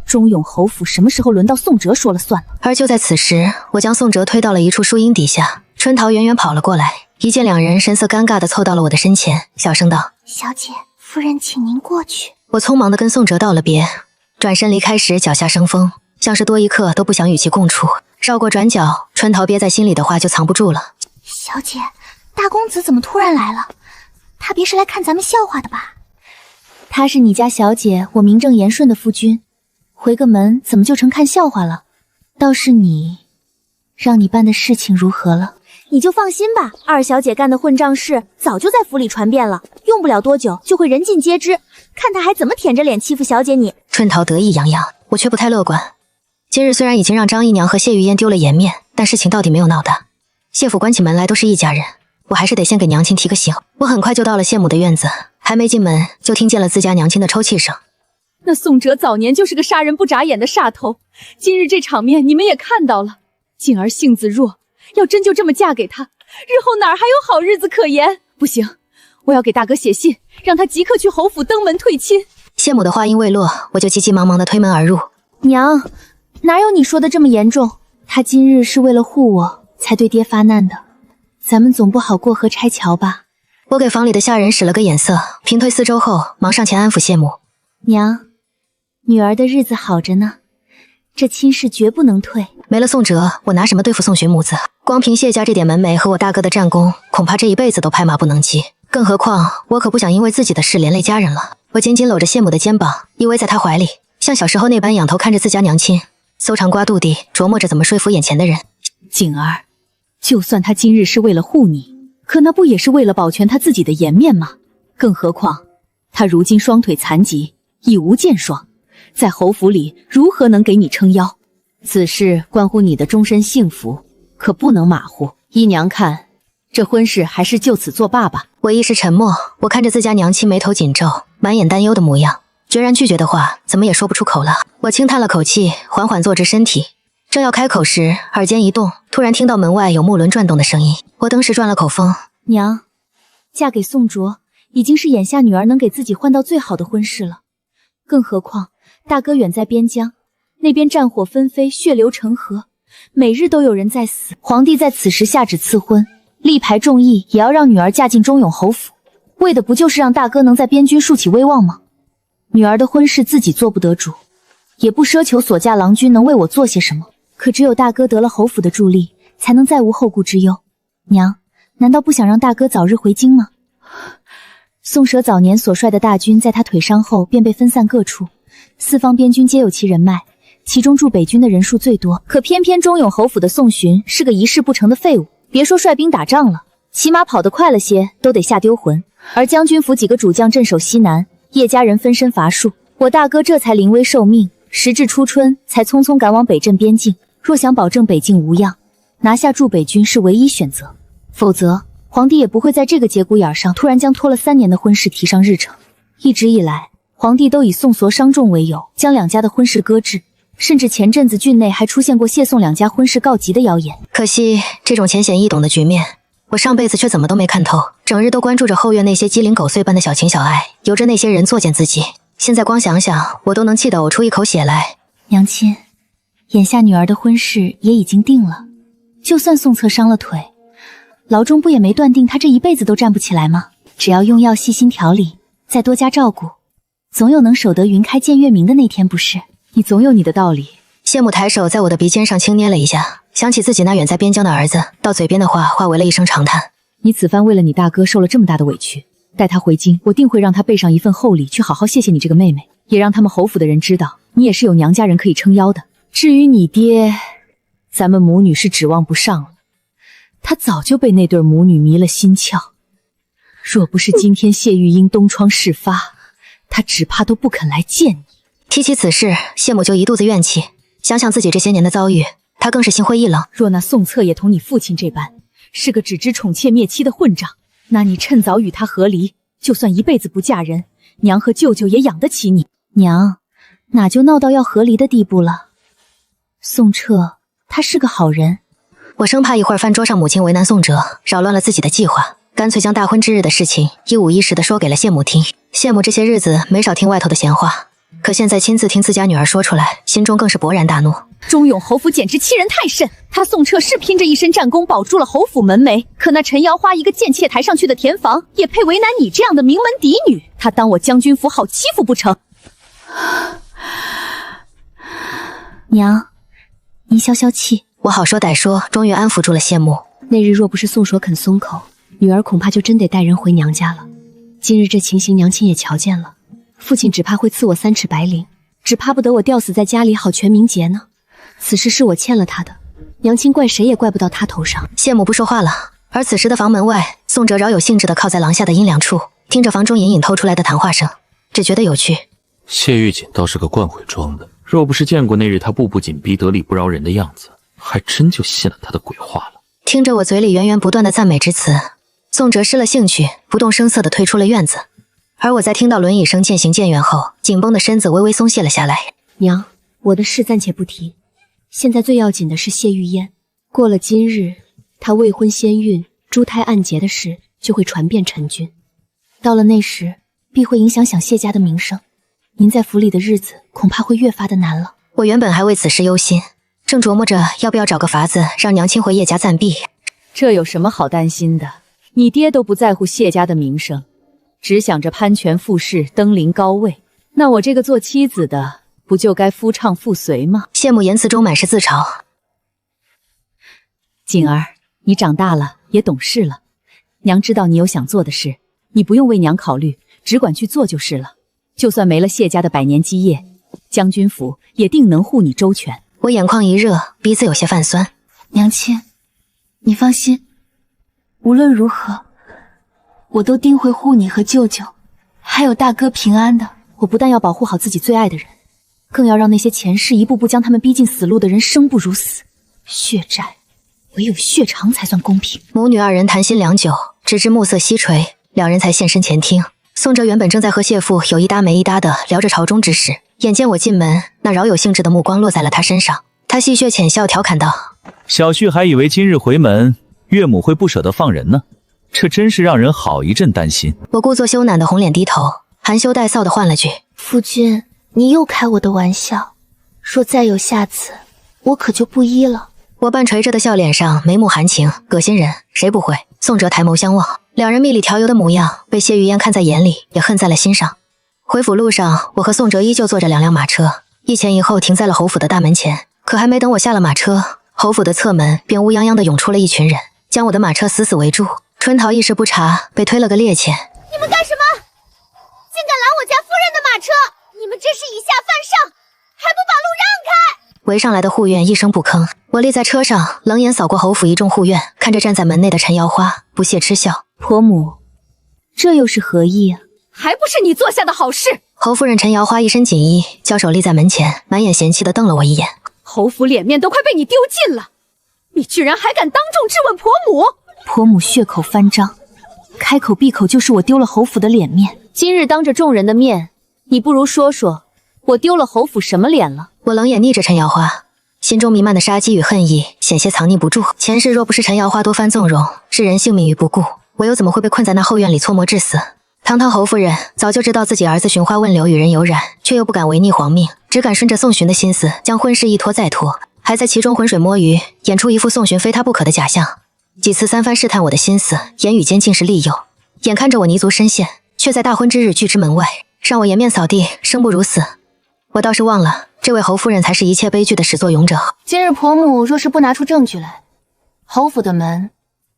中永侯府什么时候轮到宋哲说了算了？而就在此时，我将宋哲推到了一处树荫底下。春桃远远跑了过来，一见两人神色尴尬地凑到了我的身前，小声道：“小姐，夫人请您过去。”我匆忙地跟宋哲道了别，转身离开时脚下生风，像是多一刻都不想与其共处。绕过转角，春桃憋在心里的话就藏不住了：“小姐，大公子怎么突然来了？他别是来看咱们笑话的吧？”他是你家小姐，我名正言顺的夫君，回个门怎么就成看笑话了？倒是你，让你办的事情如何了？你就放心吧，二小姐干的混账事早就在府里传遍了，用不了多久就会人尽皆知，看他还怎么舔着脸欺负小姐你。春桃得意洋洋，我却不太乐观。今日虽然已经让张姨娘和谢玉烟丢了颜面，但事情到底没有闹大。谢府关起门来都是一家人，我还是得先给娘亲提个醒。我很快就到了谢母的院子，还没进门就听见了自家娘亲的抽泣声。那宋哲早年就是个杀人不眨眼的煞头，今日这场面你们也看到了。静儿性子弱，要真就这么嫁给他，日后哪儿还有好日子可言？不行，我要给大哥写信，让他即刻去侯府登门退亲。谢母的话音未落，我就急急忙忙地推门而入。娘，哪有你说的这么严重？他今日是为了护我才对爹发难的，咱们总不好过河拆桥吧？我给房里的下人使了个眼色，平退四周后，忙上前安抚谢母。娘，女儿的日子好着呢，这亲事绝不能退。没了宋哲，我拿什么对付宋寻母子？光凭谢家这点门楣和我大哥的战功，恐怕这一辈子都拍马不能及。更何况我可不想因为自己的事连累家人了。我紧紧搂着谢母的肩膀，依偎在她怀里，像小时候那般仰头看着自家娘亲，搜肠刮肚地琢磨着怎么说服眼前的人。景儿，就算他今日是为了护你，可那不也是为了保全他自己的颜面吗？更何况他如今双腿残疾，已无剑霜，在侯府里如何能给你撑腰？此事关乎你的终身幸福，可不能马虎。依娘看，这婚事还是就此作罢吧。我一时沉默，我看着自家娘亲眉头紧皱，满眼担忧的模样，决然拒绝的话怎么也说不出口了。我轻叹了口气，缓缓坐直身体，正要开口时，耳尖一动，突然听到门外有木轮转动的声音。我登时转了口风，娘，嫁给宋卓已经是眼下女儿能给自己换到最好的婚事了，更何况大哥远在边疆，那边战火纷飞，血流成河，每日都有人在死。皇帝在此时下旨赐婚，力排众议，也要让女儿嫁进忠勇侯府，为的不就是让大哥能在边军树起威望吗？女儿的婚事自己做不得主，也不奢求所嫁郎君能为我做些什么。可只有大哥得了侯府的助力，才能再无后顾之忧。娘，难道不想让大哥早日回京吗？宋舍早年所率的大军在他腿伤后便被分散各处，四方边军皆有其人脉，其中驻北军的人数最多。可偏偏忠勇侯府的宋巡是个一事不成的废物，别说率兵打仗了，起码跑得快了些都得吓丢魂。而将军府几个主将镇守西南，叶家人分身乏术，我大哥这才临危受命，时至初春才匆匆赶往北镇边境。若想保证北境无恙，拿下驻北军是唯一选择，否则皇帝也不会在这个节骨眼上突然将拖了3年的婚事提上日程。一直以来，皇帝都以宋所伤重为由，将两家的婚事搁置，甚至前阵子郡内还出现过谢宋两家婚事告急的谣言。可惜这种浅显易懂的局面，我上辈子却怎么都没看透，整日都关注着后院那些鸡零狗碎般的小情小爱，由着那些人作践自己。现在光想想，我都能气得呕出一口血来。娘亲，眼下女儿的婚事也已经定了，就算宋策伤了腿，牢中不也没断定他这一辈子都站不起来吗？只要用药细心调理，再多加照顾，总有能守得云开见月明的那天，不是？你总有你的道理。谢母抬手在我的鼻尖上轻捏了一下，想起自己那远在边疆的儿子，到嘴边的话化为了一声长叹。你此番为了你大哥受了这么大的委屈，待他回京，我定会让他备上一份厚礼，去好好谢谢你这个妹妹，也让他们侯府的人知道，你也是有娘家人可以撑腰的。至于你爹，咱们母女是指望不上了，他早就被那对母女迷了心窍。若不是今天谢玉英东窗事发，他只怕都不肯来见你。提起此事，谢母就一肚子怨气，想想自己这些年的遭遇，她更是心灰意冷。若那宋策也同你父亲这般，是个只知宠妾灭妻的混账，那你趁早与他和离，就算一辈子不嫁人，娘和舅舅也养得起你。娘，哪就闹到要和离的地步了？宋澈，他是个好人。我生怕一会儿饭桌上母亲为难宋哲，扰乱了自己的计划，干脆将大婚之日的事情一五一十地说给了谢母听。谢母这些日子没少听外头的闲话，可现在亲自听自家女儿说出来，心中更是勃然大怒。忠勇侯府简直欺人太甚，他宋澈是拼着一身战功保住了侯府门楣，可那陈瑶花一个贱妾抬上去的田房，也配为难你这样的名门嫡女？他当我将军府好欺负不成？娘，您消消气。我好说歹说，终于安抚住了谢母。那日若不是宋所肯松口，女儿恐怕就真得带人回娘家了。今日这情形，娘亲也瞧见了，父亲只怕会赐我3尺白绫，只怕不得我吊死在家里，好全名节呢。此事是我欠了他的，娘亲怪谁也怪不到他头上。谢母不说话了，而此时的房门外，宋哲饶有兴致地靠在廊下的阴凉处，听着房中隐隐透出来的谈话声，只觉得有趣。谢玉锦倒是个惯会装的，若不是见过那日他步步紧逼、得理不饶人的样子，还真就信了他的鬼话了。听着我嘴里源源不断的赞美之词，宋哲失了兴趣，不动声色地退出了院子。而我在听到轮椅声渐行渐远后，紧绷的身子微微松懈了下来。娘，我的事暂且不提，现在最要紧的是谢玉嫣。过了今日，她未婚先孕、珠胎暗结的事就会传遍陈军，到了那时，必会影响谢家的名声。您在府里的日子恐怕会越发的难了。我原本还为此事忧心，正琢磨着要不要找个法子让娘亲回叶家暂避。这有什么好担心的？你爹都不在乎谢家的名声，只想着攀权附势、登临高位。那我这个做妻子的，不就该夫唱妇随吗？谢母言辞中满是自嘲。锦儿，你长大了，也懂事了。娘知道你有想做的事，你不用为娘考虑，只管去做就是了。就算没了谢家的100年基业，将军府也定能护你周全。我眼眶一热，鼻子有些泛酸。娘亲，你放心，无论如何，我都定会护你和舅舅，还有大哥平安的。我不但要保护好自己最爱的人，更要让那些前世一步步将他们逼进死路的人生不如死。血债，唯有血偿才算公平。母女二人谈心良久，直至暮色西垂，两人才现身前厅。宋哲原本正在和谢父有一搭没一搭的聊着朝中之事，眼见我进门，那饶有兴致的目光落在了他身上。他戏谑浅笑，调侃道：“小婿还以为今日回门，岳母会不舍得放人呢，这真是让人好一阵担心。”我故作羞赧的红脸低头，含羞带臊的唤了句：“夫君，你又开我的玩笑。若再有下次，我可就不依了。我半垂着的笑脸上眉目含情，恶心人，谁不会？宋哲抬眸相望，两人蜜里调油的模样被谢玉烟看在眼里，也恨在了心上。回府路上，我和宋哲依旧坐着两辆马车，一前一后停在了侯府的大门前。可还没等我下了马车，侯府的侧门便乌泱泱地涌出了一群人，将我的马车死死围住。春桃一时不察，被推了个趔趄。你们干什么？竟敢拦我家夫人的马车！你们这是以下犯上，还不把路让开！围上来的护院一声不吭，我立在车上，冷眼扫过侯府一众护院，看着站在门内的陈瑶花，不屑嗤笑。婆母，这又是何意啊？还不是你做下的好事！侯夫人陈瑶花一身锦衣，交手立在门前，满眼嫌弃地瞪了我一眼。侯府脸面都快被你丢尽了，你居然还敢当众质问婆母！婆母血口翻张，开口闭口就是我丢了侯府的脸面。今日当着众人的面，你不如说说，我丢了侯府什么脸了？我冷眼睨着陈瑶花，心中弥漫的杀机与恨意险些藏匿不住。前世若不是陈瑶花多番纵容，置人性命于不顾，我又怎么会被困在那后院里搓磨致死？堂堂侯夫人早就知道自己儿子寻花问柳与人有染，却又不敢违逆皇命，只敢顺着宋寻的心思将婚事一拖再拖，还在其中浑水摸鱼，演出一副宋寻非他不可的假象。几次三番试探我的心思，言语间尽是利诱。眼看着我泥足深陷，却在大婚之日拒之门外，让我颜面扫地，生不如死。我倒是忘了，这位侯夫人才是一切悲剧的始作俑者。今日婆母若是不拿出证据来，侯府的门，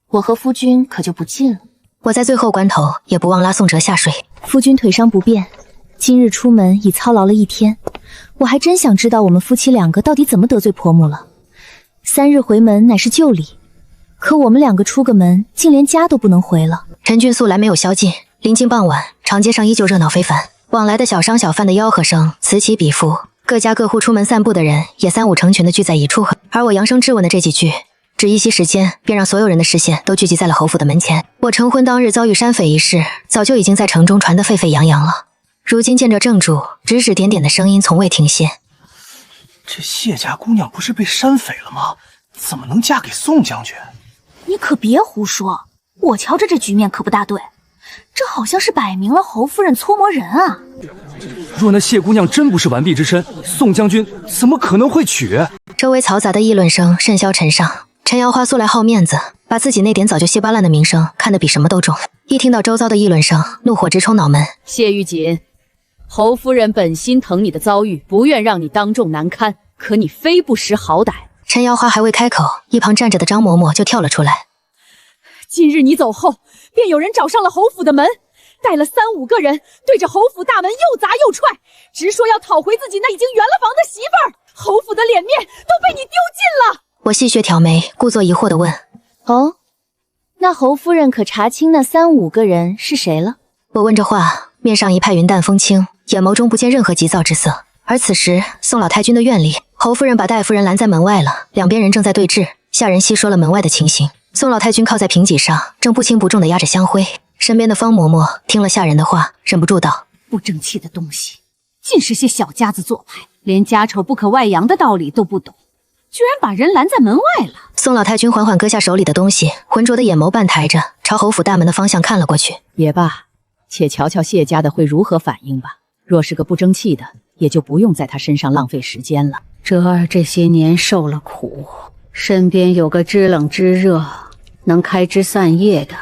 我和夫君可就不进了。我在最后关头也不忘拉宋哲下水。夫君腿伤不便，今日出门已操劳了一天，我还真想知道我们夫妻两个到底怎么得罪婆母了。3日回门乃是旧礼，可我们两个出个门，竟连家都不能回了。陈俊素来没有宵禁，临近傍晚，长街上依旧热闹非凡，往来的小商小贩的吆喝声此起彼伏，各家各户出门散步的人也3、5成群的聚在一处。而我扬声质问的这几句，只一息时间，便让所有人的视线都聚集在了侯府的门前。我成婚当日遭遇山匪一事，早就已经在城中传得沸沸扬扬了。如今见着正主指指点点的声音从未停歇。这谢家姑娘不是被山匪了吗？怎么能嫁给宋将军？你可别胡说，我瞧着这局面可不大对，这好像是摆明了侯夫人搓磨人啊。若那谢姑娘真不是完璧之身，宋将军怎么可能会娶？周围嘈杂的议论声甚嚣尘上。陈瑶花素来好面子，把自己那点早就稀巴烂的名声看得比什么都重。一听到周遭的议论声，怒火直冲脑门。谢玉锦，侯夫人本心疼你的遭遇，不愿让你当众难堪，可你非不识好歹。陈瑶花还未开口，一旁站着的张嬷嬷就跳了出来。今日你走后，便有人找上了侯府的门，带了3、5个人，对着侯府大门又砸又踹，直说要讨回自己那已经圆了房的媳妇儿。侯府的脸面都被你丢尽了。我戏谑挑眉，故作疑惑地问：哦，那侯夫人可查清那3、5个人是谁了？我问这话，面上一派云淡风轻，眼眸中不见任何急躁之色。而此时宋老太君的院里，侯夫人把戴夫人拦在门外了，两边人正在对峙。下人细说了门外的情形。宋老太君靠在平脊上，正不轻不重地压着香灰。身边的方嬷嬷听了下人的话，忍不住道：不争气的东西，尽是些小家子做派，连家丑不可外扬的道理都不懂，居然把人拦在门外了。宋老太君缓缓搁下手里的东西，浑浊的眼眸半抬着，朝侯府大门的方向看了过去。也罢，且瞧瞧谢家的会如何反应吧。若是个不争气的，也就不用在他身上浪费时间了。哲儿这些年受了苦，身边有个知冷知热，能开枝散叶的，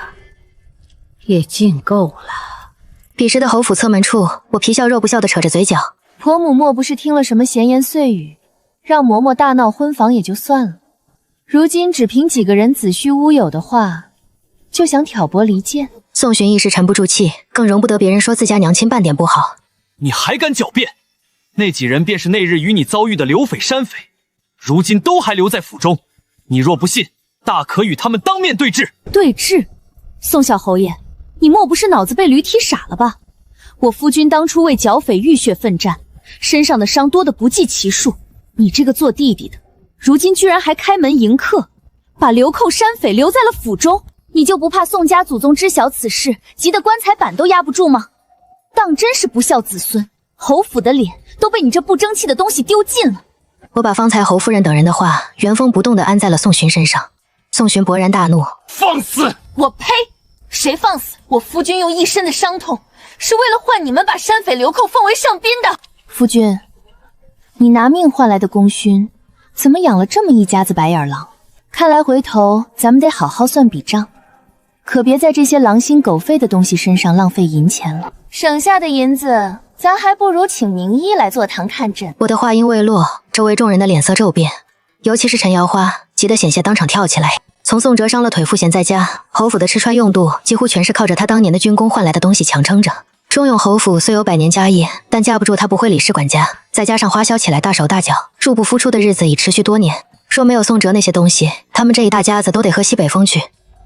也尽够了。彼时的侯府侧门处，我皮笑肉不笑地扯着嘴角。婆母莫不是听了什么闲言碎语，让嬷嬷大闹婚房也就算了，如今只凭几个人子虚乌有的话，就想挑拨离间？宋寻一时沉不住气，更容不得别人说自家娘亲半点不好。你还敢狡辩？那几人便是那日与你遭遇的流匪山匪，如今都还留在府中。你若不信，大可与他们当面对质。对质？宋小侯爷，你莫不是脑子被驴踢傻了吧？我夫君当初为剿匪浴血奋战，身上的伤多得不计其数。你这个做弟弟的，如今居然还开门迎客，把流寇山匪留在了府中，你就不怕宋家祖宗知晓此事，急得棺材板都压不住吗？当真是不孝子孙，侯府的脸都被你这不争气的东西丢尽了。我把方才侯夫人等人的话原封不动地安在了宋寻身上。宋寻勃然大怒：放肆！我呸！谁放肆？我夫君用一身的伤痛，是为了换你们把山匪流寇奉为上宾的。夫君，你拿命换来的功勋，怎么养了这么一家子白眼狼？看来回头咱们得好好算笔账，可别在这些狼心狗肺的东西身上浪费银钱了。省下的银子，咱还不如请名医来坐堂看诊。我的话音未落，周围众人的脸色骤变，尤其是陈瑶花，急得险些当场跳起来。从宋哲伤了腿赋闲在家，侯府的吃穿用度几乎全是靠着他当年的军功换来的东西强撑着。忠永侯府虽有100年家业，但架不住他不会理事管家，再加上花销起来大手大脚，入不敷出的日子已持续多年。说没有宋哲那些东西，他们这一大家子都得喝西北风去。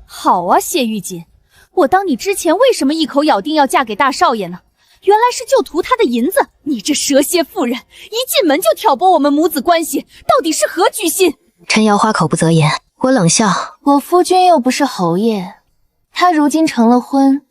好啊，谢玉锦，我当你之前为什么一口咬定要嫁给大少爷呢？原来是就图他的银子！你这蛇蝎妇人，一进门就挑拨我们母子关系，到底是何居心？陈瑶花口不择言，我冷笑：我夫君又不是侯爷，他如今成了婚，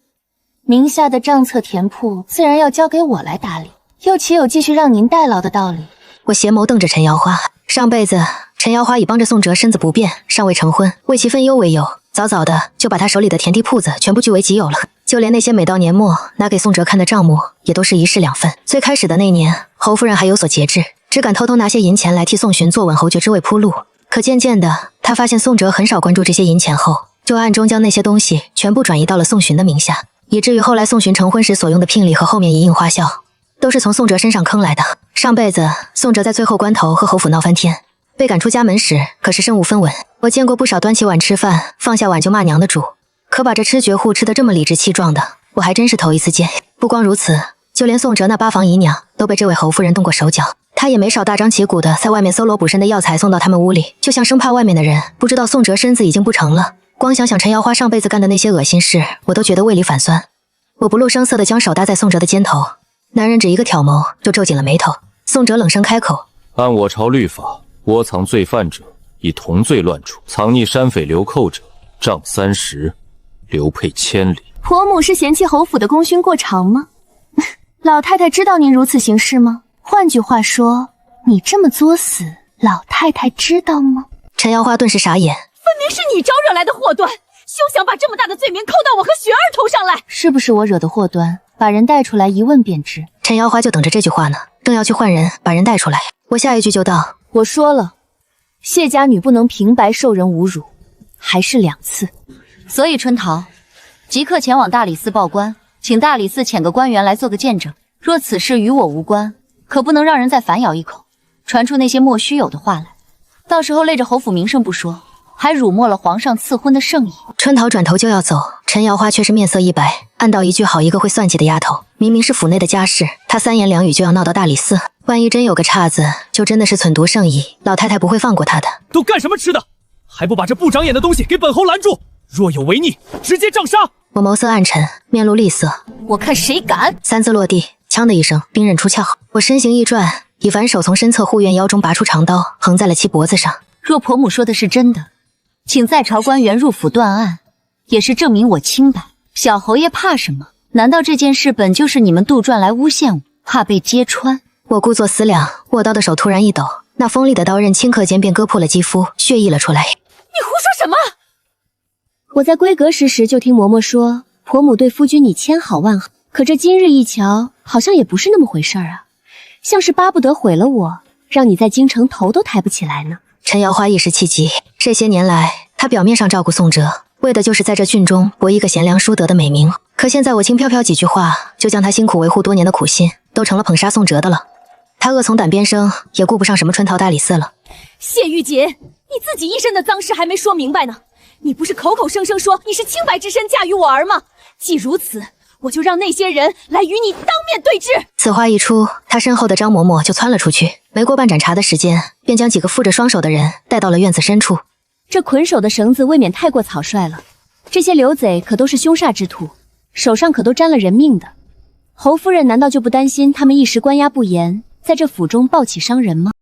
名下的账册田铺自然要交给我来打理，又岂有继续让您代劳的道理？我斜眸瞪着陈瑶花，上辈子陈瑶花以帮着宋哲身子不便，尚未成婚，为其分忧为由，早早的就把他手里的田地铺子全部据为己有了。就连那些每到年末拿给宋哲看的账目，也都是1式2份。最开始的那年，侯夫人还有所节制，只敢偷偷拿些银钱来替宋寻坐稳侯爵之位铺路。可渐渐的，他发现宋哲很少关注这些银钱后，就暗中将那些东西全部转移到了宋寻的名下，以至于后来宋寻成婚时所用的聘礼和后面一应花销，都是从宋哲身上坑来的。上辈子宋哲在最后关头和侯府闹翻天，被赶出家门时可是身无分文。我见过不少端起碗吃饭，放下碗就骂娘的主，可把这吃绝户吃得这么理直气壮的，我还真是头一次见。不光如此，就连宋哲那8房姨娘都被这位侯夫人动过手脚，她也没少大张旗鼓的在外面搜罗补身的药材送到他们屋里，就像生怕外面的人不知道宋哲身子已经不成了。光想想陈瑶花上辈子干的那些恶心事，我都觉得胃里反酸。我不露声色的将手搭在宋哲的肩头，男人只一个挑眸就皱紧了眉头。宋哲冷声开口：按我朝律法，窝藏罪犯者以同罪乱处，藏匿山匪流寇者杖30，流配千里。婆母是嫌弃侯府的功勋过长吗？老太太知道您如此行事吗？换句话说，你这么作死，老太太知道吗？陈瑶花顿时傻眼，分明是你招惹来的祸端，休想把这么大的罪名扣到我和雪儿头上来！是不是我惹的祸端？把人带出来一问便知。陈瑶花就等着这句话呢，正要去换人把人带出来，我下一句就道：我说了，谢家女不能平白受人侮辱，还是2次。所以春桃，即刻前往大理寺报官，请大理寺遣个官员来做个见证。若此事与我无关，可不能让人再反咬一口，传出那些莫须有的话来。到时候累着侯府名声不说，还辱没了皇上赐婚的圣意。春桃转头就要走，陈瑶花却是面色一白，暗道一句好一个会算计的丫头，明明是府内的家事，她3言2语就要闹到大理寺，万一真有个岔子，就真的是蠢毒圣意，老太太不会放过她的。都干什么吃的？还不把这不长眼的东西给本侯拦住！若有违逆，直接杖杀！我眸色暗沉，面露厉色，我看谁敢！3字落地，锵的一声，兵刃出鞘。我身形一转，以反手从身侧护院腰中拔出长刀，横在了其脖子上。若婆母说的是真的，请在朝官员入府断案，也是证明我清白。小侯爷怕什么？难道这件事本就是你们杜撰来诬陷我，怕被揭穿？我故作思量，握刀的手突然一抖，那锋利的刀刃顷刻间便割破了肌肤，血溢了出来。你胡说什么？我在归阁时就听嬷嬷说，婆母对夫君你千好万好，可这今日一瞧，好像也不是那么回事啊，像是巴不得毁了我，让你在京城头都抬不起来呢。陈瑶花一时气急，这些年来，她表面上照顾宋哲，为的就是在这郡中博一个贤良淑德的美名。可现在我轻飘飘几句话，就将她辛苦维护多年的苦心，都成了捧杀宋哲的了。她恶从胆边生，也顾不上什么春桃大理寺了。谢玉锦，你自己一身的脏事还没说明白呢。你不是口口声声说你是清白之身嫁与我儿吗？既如此，我就让那些人来与你当面对质。此话一出，他身后的张嬷嬷就窜了出去，没过半盏茶的时间，便将几个负着双手的人带到了院子深处。这捆手的绳子未免太过草率了，这些流贼可都是凶煞之徒，手上可都沾了人命的。侯夫人难道就不担心他们一时关押不严，在这府中暴起伤人吗？